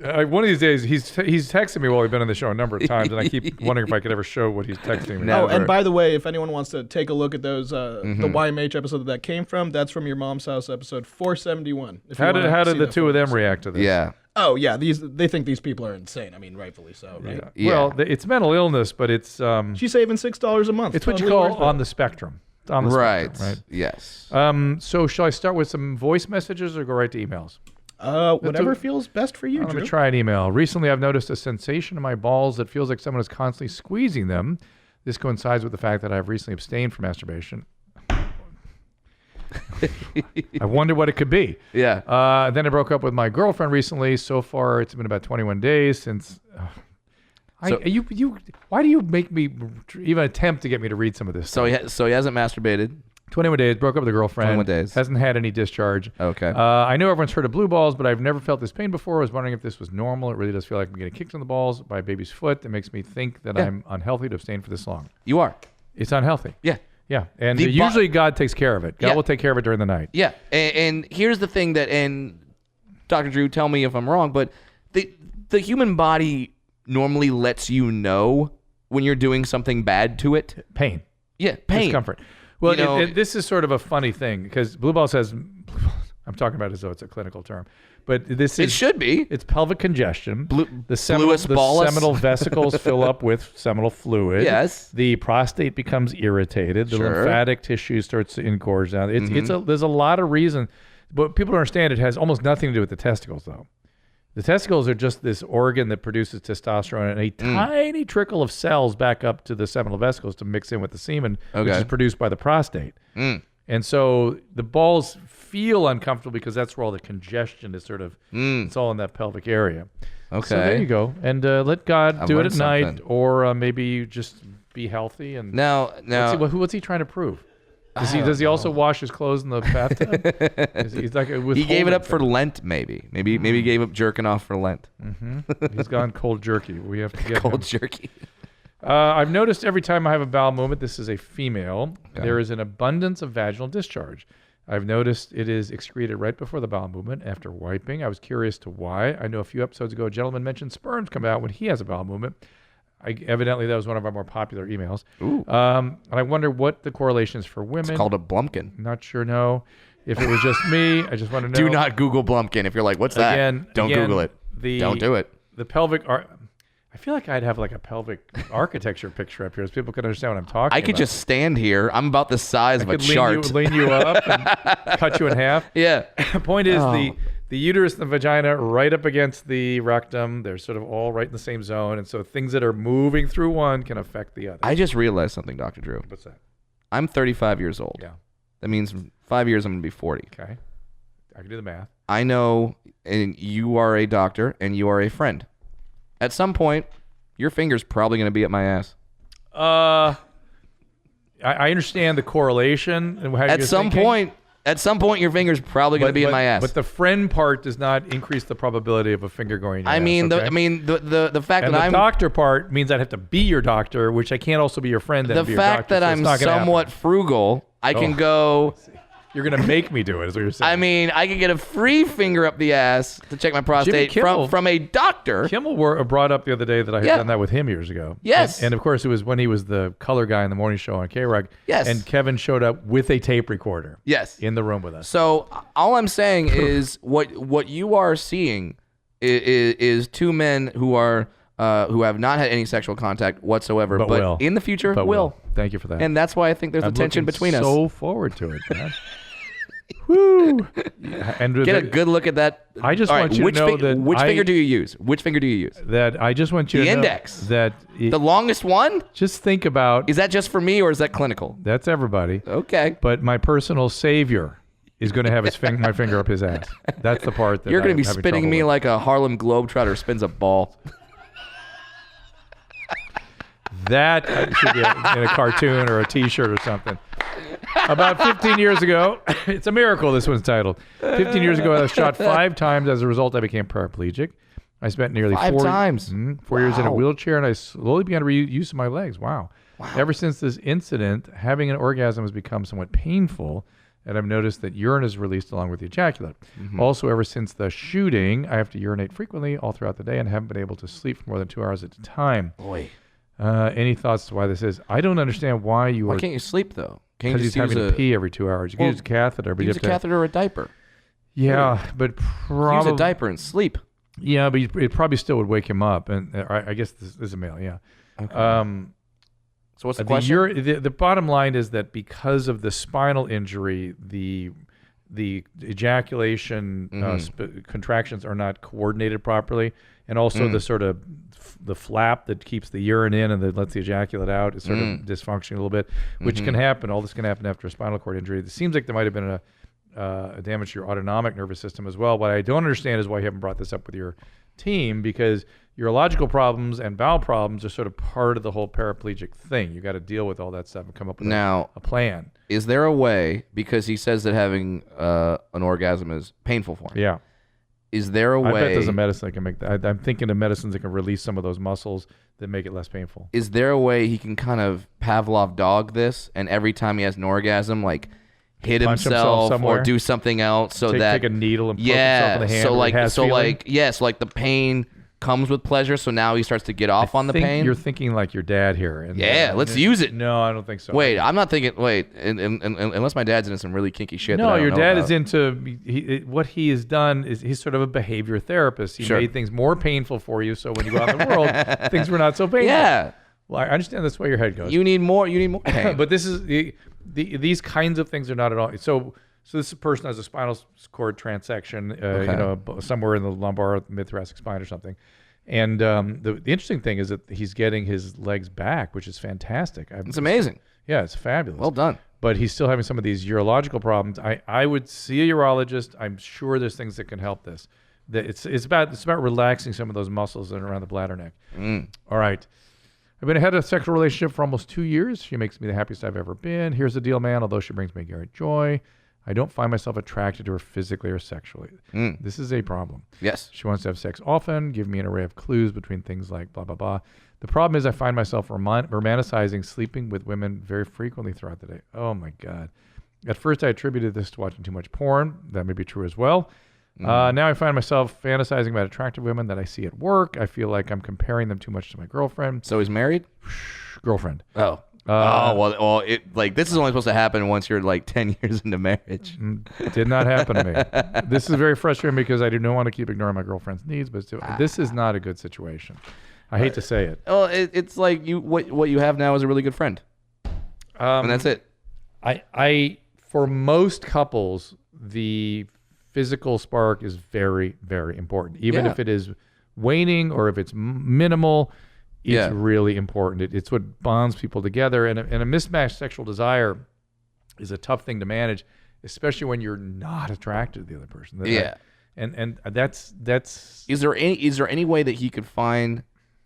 One of these days, he's texted me while we've been on the show a number of times, and I keep wondering if I could ever show what he's texting me.
Never.
Oh, and by the way, if anyone wants to take a look at those, the YMH episode that came from, that's from Your Mom's House episode 471.
How did the two of them react to this?
Yeah.
Oh, yeah, they think these people are insane. I mean, rightfully so, right?
Yeah.
Well, it's mental illness, but it's...
she's saving $6 a month.
It's what you call on the spectrum. It's on the spectrum, right?
Yes.
So shall I start with some voice messages or go right to emails?
Whatever feels best for you,
I'm
Drew.
going to try an email. Recently, I've noticed a sensation in my balls that feels like someone is constantly squeezing them. This coincides with the fact that I've recently abstained from masturbation. I wonder what it could be.
Yeah.
Then I broke up with my girlfriend recently. So far, it's been about 21 days since... why do you make me even attempt to get me to read some of this?
So he hasn't masturbated.
21 days, broke up with a girlfriend.
21 days.
Hasn't had any discharge.
Okay.
I know everyone's heard of blue balls, but I've never felt this pain before. I was wondering if this was normal. It really does feel like I'm getting kicked in the balls by a baby's foot. It makes me think that I'm unhealthy to abstain for this long.
You are.
It's unhealthy.
Yeah.
Yeah. And usually God takes care of it. God will take care of it during the night.
Yeah. And here's the thing and Dr. Drew, tell me if I'm wrong, but the human body normally lets you know when you're doing something bad to it.
Pain.
Yeah, pain.
Discomfort. Well, this is sort of a funny thing because blue balls has, I'm talking about it as though it's a clinical term, but it
should be.
It's pelvic congestion.
The seminal
vesicles fill up with seminal fluid.
Yes.
The prostate becomes irritated. The lymphatic tissue starts to engorge down. There's a lot of reason, but people don't understand it has almost nothing to do with the testicles though. The testicles are just this organ that produces testosterone and a tiny trickle of cells back up to the seminal vesicles to mix in with the semen, which is produced by the prostate. And so the balls feel uncomfortable because that's where all the congestion is sort of, it's all in that pelvic area.
Okay.
So there you go. And let God do it at night, or maybe you just be healthy. And
now
what's he trying to prove? Does he also wash his clothes in the bathtub?
He gave it up for Lent, maybe. Maybe he gave up jerking off for Lent.
He's gone cold jerky. We have to get
cold jerky.
I've noticed every time I have a bowel movement, this is a female, there is an abundance of vaginal discharge. I've noticed it is excreted right before the bowel movement after wiping. I was curious to why. I know a few episodes ago, a gentleman mentioned sperms come out when he has a bowel movement. Evidently, that was one of our more popular emails.
Ooh.
And I wonder what the correlation is for women.
It's called a blumpkin.
Not sure, no. If it was just me, I just want to know.
Do not Google blumpkin. If you're like, what's that? Don't Google it. Don't do it.
The pelvic... I feel like I'd have like a pelvic architecture picture up here so people can understand what I'm talking about.
I could just stand here. I'm about the size of a chart.
Lean you up and cut you in half.
Yeah.
The point is the uterus and the vagina right up against the rectum. They're sort of all right in the same zone. And so things that are moving through one can affect the other.
I just realized something, Dr. Drew.
What's that?
I'm 35 years old.
Yeah.
That means 5 years I'm going to be 40.
Okay. I can do the math.
I know, and you are a doctor and you are a friend. At some point, your finger's probably going to be at my ass.
I understand the correlation. And how
at some point, your finger's probably going to be in my ass.
But the friend part does not increase the probability of a finger going in your ass.
The fact
and
that
the doctor part means I'd have to be your doctor, which I can't also be your friend.
The fact that I'm somewhat frugal I can go.
You're going to make me do it, is what you're saying.
I mean, I can get a free finger up the ass to check my prostate from a doctor.
Kimmel brought up the other day that I had done that with him years ago.
Yes.
And of course, it was when he was the color guy in the morning show on K-Rock.
Yes.
And Kevin showed up with a tape recorder.
Yes.
In the room with us.
So all I'm saying is what you are seeing is two men who have not had any sexual contact whatsoever, but in the future will.
Thank you for that.
And that's why I think there's a tension between us.
I'm so forward to it, man. Woo! And
get a good look at that.
I just want you to know that
which finger do you use? Which finger do you use?
That I just want you
the
to know
index.
That
the longest one.
Just think about.
Is that just for me or is that clinical?
That's everybody.
Okay.
But my personal savior is going to have my finger up his ass. That's the part that
you're going to be spinning me like a Harlem Globetrotter spins a ball.
That should be in a cartoon or a T-shirt or something. About 15 years ago, it's a miracle this one's titled. 15 years ago, I was shot 5 times. As a result, I became paraplegic. I spent nearly 4 years in a wheelchair, and I slowly began to reuse my legs. Wow. Ever since this incident, having an orgasm has become somewhat painful, and I've noticed that urine is released along with the ejaculate. Also, ever since the shooting, I have to urinate frequently all throughout the day and haven't been able to sleep for more than 2 hours at a time.
Boy.
Any thoughts as to why this is? I don't understand why you
Why can't you sleep, though?
Because he's having to pee every 2 hours. You can use a catheter. But
use a catheter or a diaper.
Yeah, but probably...
Use a diaper and sleep.
Yeah, but it probably still would wake him up. And I guess this is a male, yeah.
Okay. So what's the question?
The bottom line is that because of the spinal injury, the ejaculation contractions are not coordinated properly, and also the sort of the flap that keeps the urine in and that lets the ejaculate out is sort of dysfunctioning a little bit, which can happen. All this can happen after a spinal cord injury. It seems like there might have been a damage to your autonomic nervous system as well. What I don't understand is why you haven't brought this up with your team, because urological problems and bowel problems are sort of part of the whole paraplegic thing. You got to deal with all that stuff and come up with a plan.
Is there a way, because he says that having an orgasm is painful for him?
Yeah.
Is there a way?
I bet there's a medicine that can make that. I'm thinking of medicines that can release some of those muscles that make it less painful.
Is there a way he can kind of Pavlov dog this, and every time he has an orgasm, like hit himself or do something else, so
take a needle and poke himself in the hand?
So the pain comes with pleasure, so now he starts to get off on the pain.
You're thinking like your dad here. And
let's use it.
No, I don't think so.
Wait, I'm not thinking. Unless my dad's into some really kinky shit.
No, your dad is into what he has done is he's sort of a behavior therapist. He made things more painful for you, so when you go out in the world, things were not so painful.
Yeah.
Well, I understand that's why your head goes.
You need more pain.
But this is these kinds of things are not at all. So this person has a spinal cord transection, somewhere in the lumbar, mid-thoracic spine or something. And the interesting thing is that he's getting his legs back, which is fantastic.
It's amazing.
Yeah, it's fabulous.
Well done.
But he's still having some of these urological problems. I would see a urologist. I'm sure there's things that can help this. It's about relaxing some of those muscles that are around the bladder neck. All right. I've been had a sexual relationship for almost 2 years. She makes me the happiest I've ever been. Here's the deal, man. Although she brings me great joy, I don't find myself attracted to her physically or sexually. This is a problem.
Yes.
She wants to have sex often, give me an array of clues between things like blah, blah, blah. The problem is I find myself romanticizing sleeping with women very frequently throughout the day. Oh, my God. At first, I attributed this to watching too much porn. That may be true as well. Now I find myself fantasizing about attractive women that I see at work. I feel like I'm comparing them too much to my girlfriend.
So he's married?
Girlfriend.
Oh. This is only supposed to happen once you're like 10 years into marriage.
Did not happen to me. This is very frustrating because I do not want to keep ignoring my girlfriend's needs, but this is not a good situation. I hate to say it.
Well, it's like what you have now is a really good friend, and that's it.
For most couples, the physical spark is very, very important. Even if it is waning or if it's minimal, it's really important. It's what bonds people together. And a mismatched sexual desire is a tough thing to manage, especially when you're not attracted to the other person. And that's.
Is there any way that he could find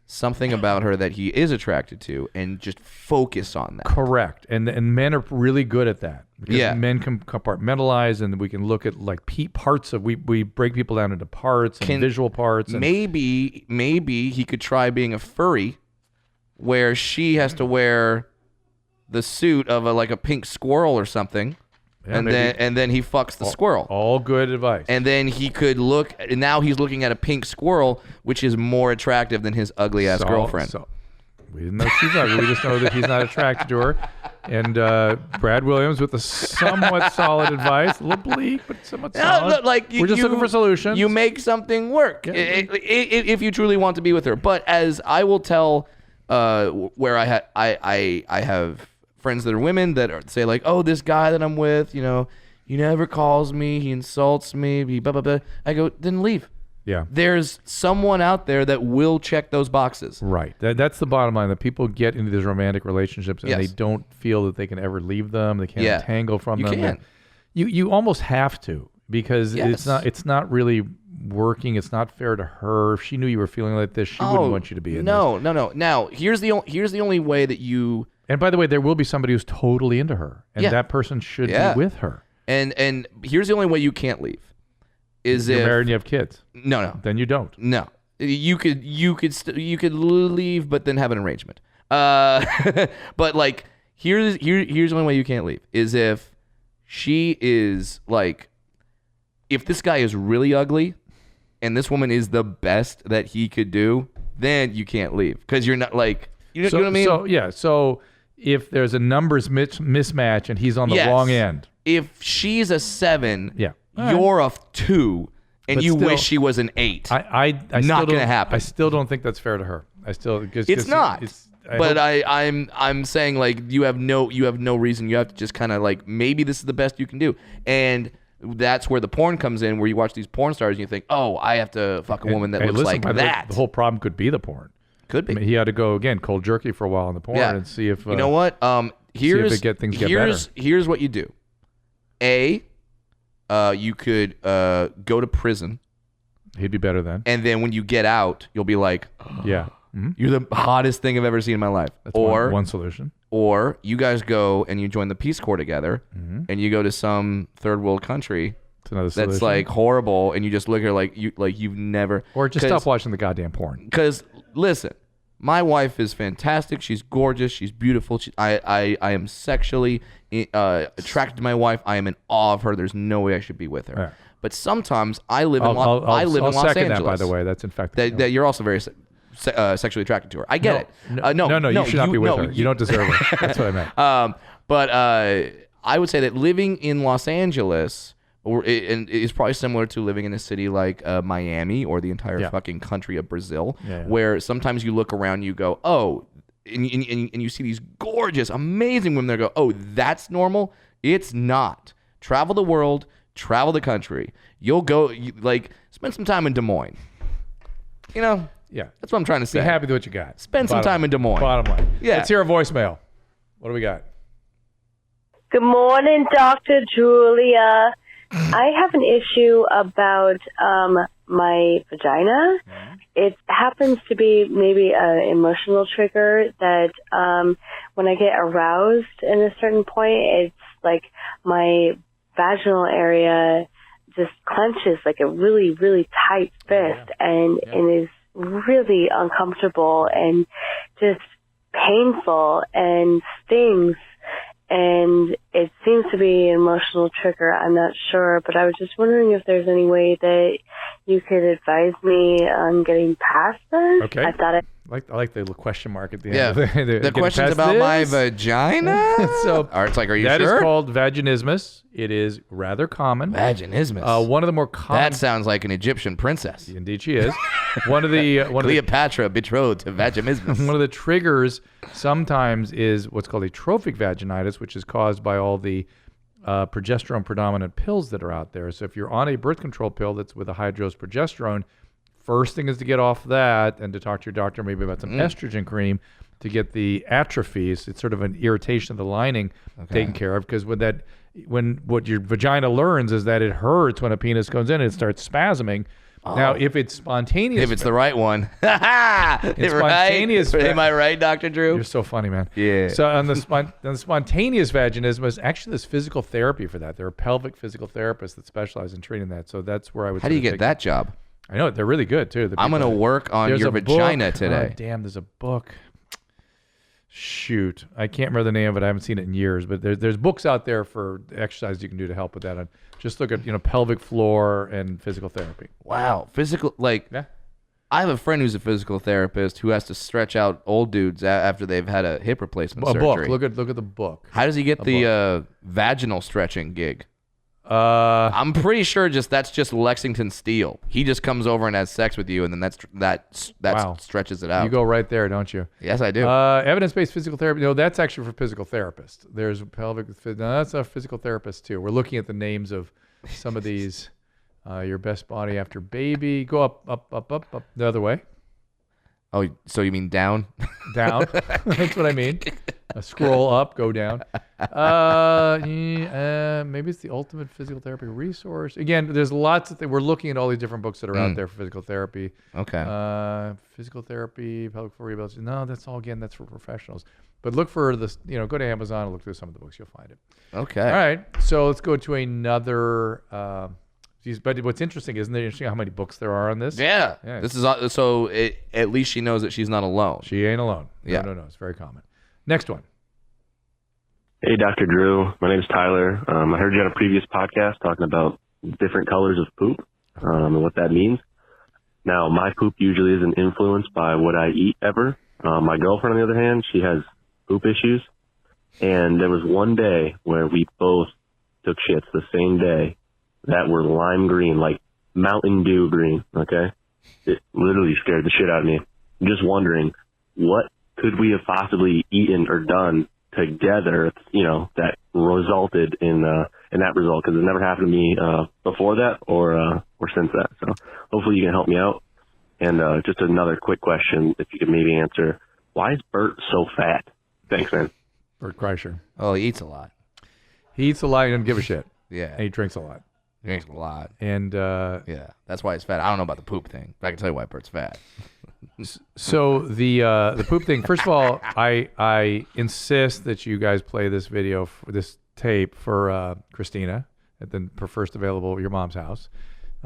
something about her that he is attracted to and just focus on that?
Correct. And men are really good at that. Because men can compartmentalize, and we can look at like parts of we break people down into parts and visual parts. And
maybe he could try being a furry, where she has to wear the suit of like a pink squirrel or something.
Yeah,
and then he fucks the squirrel.
All good advice.
And then he could look. And now he's looking at a pink squirrel, which is more attractive than his ugly ass girlfriend.
So we didn't know she's ugly. We just know that he's not attracted to her. And Brad Williams with a somewhat solid advice, a little bleak, but somewhat solid. We're just looking for solutions.
You make something work if you truly want to be with her. But as I will tell, where I have friends that are women that say like, oh, this guy that I'm with, he never calls me, he insults me, he blah blah blah. I go, then leave.
Yeah.
There's someone out there that will check those boxes.
Right. That's the bottom line. That people get into these romantic relationships and they don't feel that they can ever leave them. They can't entangle from them.
You can.
You almost have to, because it's not really working. It's not fair to her. If she knew you were feeling like this, she wouldn't want you to be in this.
No. Now, here's the only way that you.
And by the way, there will be somebody who's totally into her, and that person should be with her.
And here's the only way you can't leave. Is
You're
if
married and you have kids.
No.
Then you don't.
No. You could leave, but then have an arrangement. But like here's the only way you can't leave is if she is like, if this guy is really ugly, and this woman is the best that he could do, then you can't leave because you're not like you know what I mean.
So if there's a numbers mismatch and he's on the wrong end,
if she's a 7,
All
you're a 2, and
But
you
still,
wish she was an 8.
I
not going to happen.
I still don't think that's fair to her.
It's not. I'm saying like you have no reason. You have to just kind of like, maybe this is the best you can do, and that's where the porn comes in, where you watch these porn stars and you think, oh, I have to fuck a woman that looks like that.
The whole problem could be the porn.
Could be.
I mean, he had to go again cold jerky for a while on the porn and see if
you know what. Here's what you do. You could go to prison.
He'd be better then.
And then when you get out, you'll be like,
yeah,
you're the hottest thing I've ever seen in my life.
That's one solution.
Or you guys go and you join the Peace Corps together, and you go to some third world country that's like horrible, and you just look at her like you've never.
Or just stop watching the goddamn porn.
Because listen, my wife is fantastic. She's gorgeous. She's beautiful. I am sexually attracted to my wife. I am in awe of her. There's no way I should be with her. Yeah. But sometimes I live in Los Angeles.
I'll second that, by the way. That's in fact
that you're also very sexually attracted to her. I get it.
No, you should not be with her. You don't deserve her. That's what I meant.
But I would say that living in Los Angeles is probably similar to living in a city like Miami or the entire fucking country of Brazil, where sometimes you look around, you go, oh, and you see these gorgeous, amazing women there. Go, oh, that's normal. It's not. Travel the world, travel the country. You'll go spend some time in Des Moines.
Yeah,
that's what I'm trying to say.
Be happy with what you got.
Spend some time in Des Moines.
Bottom line. Yeah. Let's hear a voicemail. What do we got?
Good morning, Dr. Julia. I have an issue about my vagina. It happens to be maybe an emotional trigger that when I get aroused at a certain point, it's like my vaginal area just clenches like a really, really tight fist and is really uncomfortable and just painful and stings. And it seems to be an emotional trigger. I'm not sure, but I was just wondering if there's any way that you could advise me on getting past this.
Okay. I like the little question mark at the end.
The question's about my vagina?
So,
are you
that
sure?
Is called vaginismus. It is rather common.
Vaginismus.
One of the more common.
That sounds like an Egyptian princess.
Indeed, she is.
Cleopatra betrothed to vaginismus.
One of the triggers sometimes is what's called atrophic vaginitis, which is caused by all the progesterone predominant pills that are out there. So if you're on a birth control pill that's with a high dose progesterone, first thing is to get off that and to talk to your doctor maybe about some estrogen cream to get the atrophies. It's sort of an irritation of the lining taken care of, because when what your vagina learns is that it hurts when a penis goes in and it starts spasming. Now, if it's spontaneous...
If it's the right one.
It's spontaneous...
Am I right, Dr. Drew?
You're so funny, man.
Yeah.
So on the spontaneous vaginismus, actually there's physical therapy for that. There are pelvic physical therapists that specialize in treating that. So that's where I would...
How do you get that job?
I know, they're really good, too.
I'm going to work on your vagina today.
Oh, damn, there's a book. shoot, I can't remember the name of it. I haven't seen it in years, but there's books out there for exercise you can do to help with that. Just look at pelvic floor and physical therapy.
Wow,
Yeah.
I have a friend who's a physical therapist who has to stretch out old dudes after they've had a hip replacement surgery.
Book. Look at the book.
How does he get the vaginal stretching gig? I'm pretty sure that's just Lexington Steel. He just comes over and has sex with you, and then that stretches it out.
You go right there, don't you?
Yes, I do.
Evidence-based physical therapy. No, that's actually for physical therapists. There's pelvic. No, that's a physical therapist too. We're looking at the names of some of these. Your best body after baby. Go up the other way.
Oh, so you mean down?
Down. That's what I mean. Scroll up, go down. Maybe it's the ultimate physical therapy resource. Again, there's lots of things. We're looking at all these different books that are out there for physical therapy.
Okay.
Physical therapy, pelvic floor rehabilitation. No, that's for professionals. But look for this, go to Amazon and look through some of the books. You'll find it.
Okay.
All right. So let's go to another. But what's interesting, isn't it interesting how many books there are on this?
Yeah. This is so. At least she knows that she's not alone.
She ain't alone.
Yeah.
No. It's very common. Next one.
Hey, Dr. Drew. My name is Tyler. I heard you on a previous podcast talking about different colors of poop and what that means. Now, my poop usually isn't influenced by what I eat ever. My girlfriend, on the other hand, she has poop issues. And there was one day where we both took shits the same day that were lime green, like Mountain Dew green, okay? It literally scared the shit out of me. I'm just wondering, what could we have possibly eaten or done together, that resulted in that result? Because it never happened to me before that or since that. So hopefully you can help me out. And just another quick question, if you could maybe answer, why is Bert so fat? Thanks, man.
Bert Kreischer.
Oh, he eats a lot.
He eats a lot. He doesn't give a shit.
Yeah.
And he drinks a lot.
He drinks a lot.
And
yeah, that's why he's fat. I don't know about the poop thing, but I can tell you why Bert's fat.
So the poop thing. First of all, I insist that you guys play this video, this tape for Christina at the first available at your mom's house.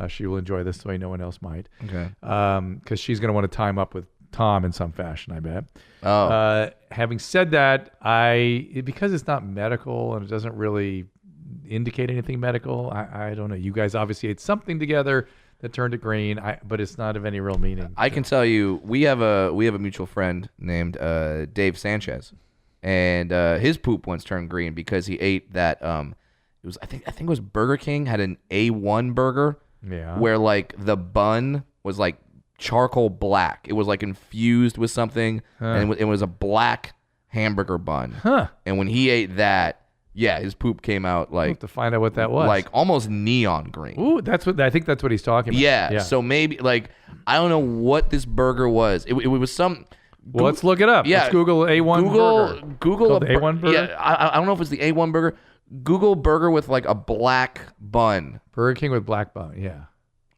She will enjoy this the way no one else might.
Okay.
Because she's going to want to time up with Tom in some fashion, I bet.
Oh.
Having said that, because it's not medical and it doesn't really indicate anything medical, I don't know. You guys obviously ate something together that turned it green, but it's not of any real meaning.
I can tell you, we have a mutual friend named Dave Sanchez, and his poop once turned green because he ate that. It was I think it was Burger King had an A1 burger, where like the bun was like charcoal black. It was like infused with something, and it was a black hamburger bun. And when he ate that, yeah, his poop came out like,
we'll have to find out what that was.
Like almost neon green.
Ooh, I think that's what he's talking about.
Yeah. So maybe like I don't know what this burger was. It was some.
Well, let's look it up.
Yeah.
Let's Google A1 burger.
Google
the A1 burger.
Yeah, I don't know if it's the A1 burger. Google burger with like a black bun.
Burger King with black bun. Yeah.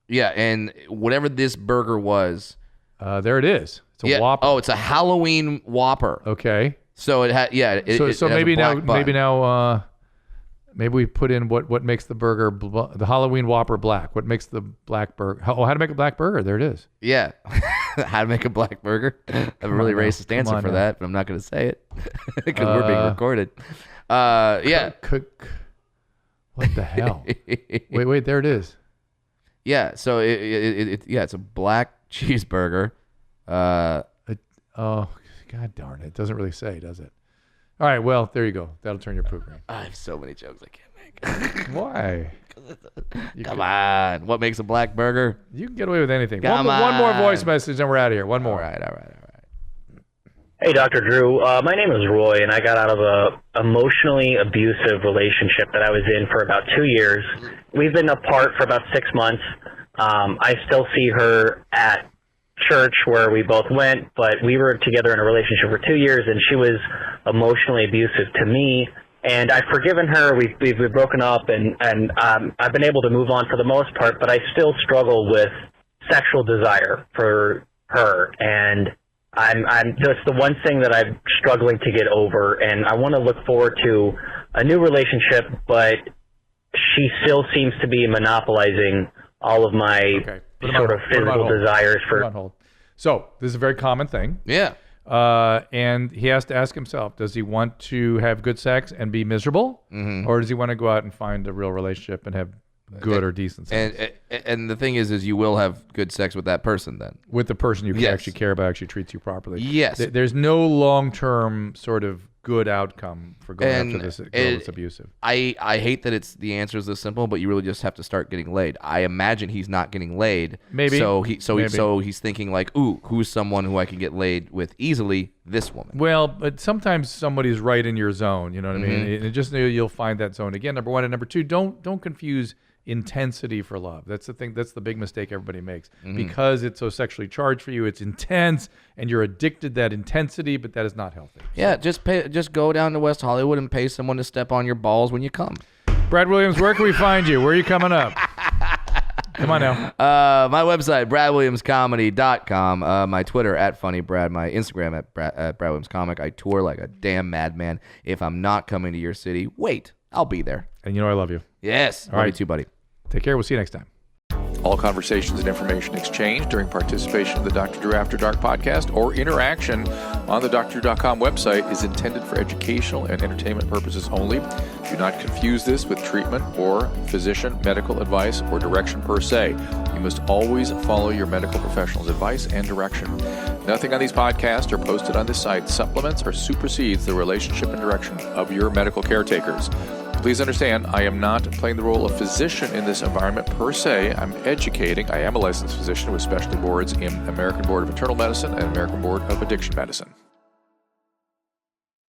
Yeah, and whatever this burger was.
There it is. It's a Whopper.
Oh, it's a Halloween Whopper.
Okay.
So it had
So maybe now maybe we put in what makes the burger the Halloween Whopper black. What makes the black burger? How to make a black burger? There it is.
Yeah, how to make a black burger. I have a really racist answer for that, but I'm not going to say it because we're being recorded. Yeah.
What the hell? Wait, there it is.
Yeah. So it's a black cheeseburger.
God darn it. It doesn't really say, does it? All right, well, there you go. That'll turn your poop green.
I have so many jokes I can't make.
Why?
Come on. What makes a black burger?
You can get away with anything.
Come
one more
on.
voice message and we're out of here. One more.
All right.
Hey, Dr. Drew. My name is Roy, and I got out of a emotionally abusive relationship that I was in for about 2 years. We've been apart for about 6 months. I still see her at church where we both went, but we were together in a relationship for 2 years, and she was emotionally abusive to me. And I've forgiven her. We've broken up, and I've been able to move on for the most part, but I still struggle with sexual desire for her. And I'm just the one thing that I'm struggling to get over, and I want to look forward to a new relationship, but she still seems to be monopolizing all of my sort of physical desires for.
Put on hold. So this is a very common thing.
Yeah.
And he has to ask himself, does he want to have good sex and be miserable? Or does he want to go out and find a real relationship and have good or decent sex?
And the thing is you will have good sex with that person then.
With the person you actually care about, actually treats you properly.
Yes.
There's no long-term sort of good outcome for going after this girl that's abusive.
I hate that the answer is this simple, but you really just have to start getting laid. I imagine he's not getting laid.
Maybe.
So he's thinking like, ooh, who's someone who I can get laid with easily? This woman.
Well, but sometimes somebody's right in your zone. You know what I mean? And just you'll find that zone again. Number one, and number two, don't confuse intensity for love. That's the thing. That's the big mistake everybody makes. Because it's so sexually charged for you, it's intense, and you're addicted to that intensity, but that is not healthy.
Yeah, just go down to West Hollywood and pay someone to step on your balls when you come.
Brad Williams, where can we find you? Where are you coming up? Come on now.
My website, bradwilliamscomedy.com. My Twitter, @funnybrad. My Instagram, at bradwilliamscomic. I tour like a damn madman. If I'm not coming to your city, wait. I'll be there.
And you know I love you.
Yes.
All right.
Love you too, buddy.
Take care. We'll see you next time.
All conversations and information exchanged during participation in the Dr. Drew After Dark podcast or interaction on the drdrew.com website is intended for educational and entertainment purposes only. Do not confuse this with treatment or physician medical advice or direction per se. You must always follow your medical professional's advice and direction. Nothing on these podcasts or posted on this site supplements or supersedes the relationship and direction of your medical caretakers. Please understand, I am not playing the role of physician in this environment per se. I'm educating. I am a licensed physician with specialty boards in American Board of Internal Medicine and American Board of Addiction Medicine.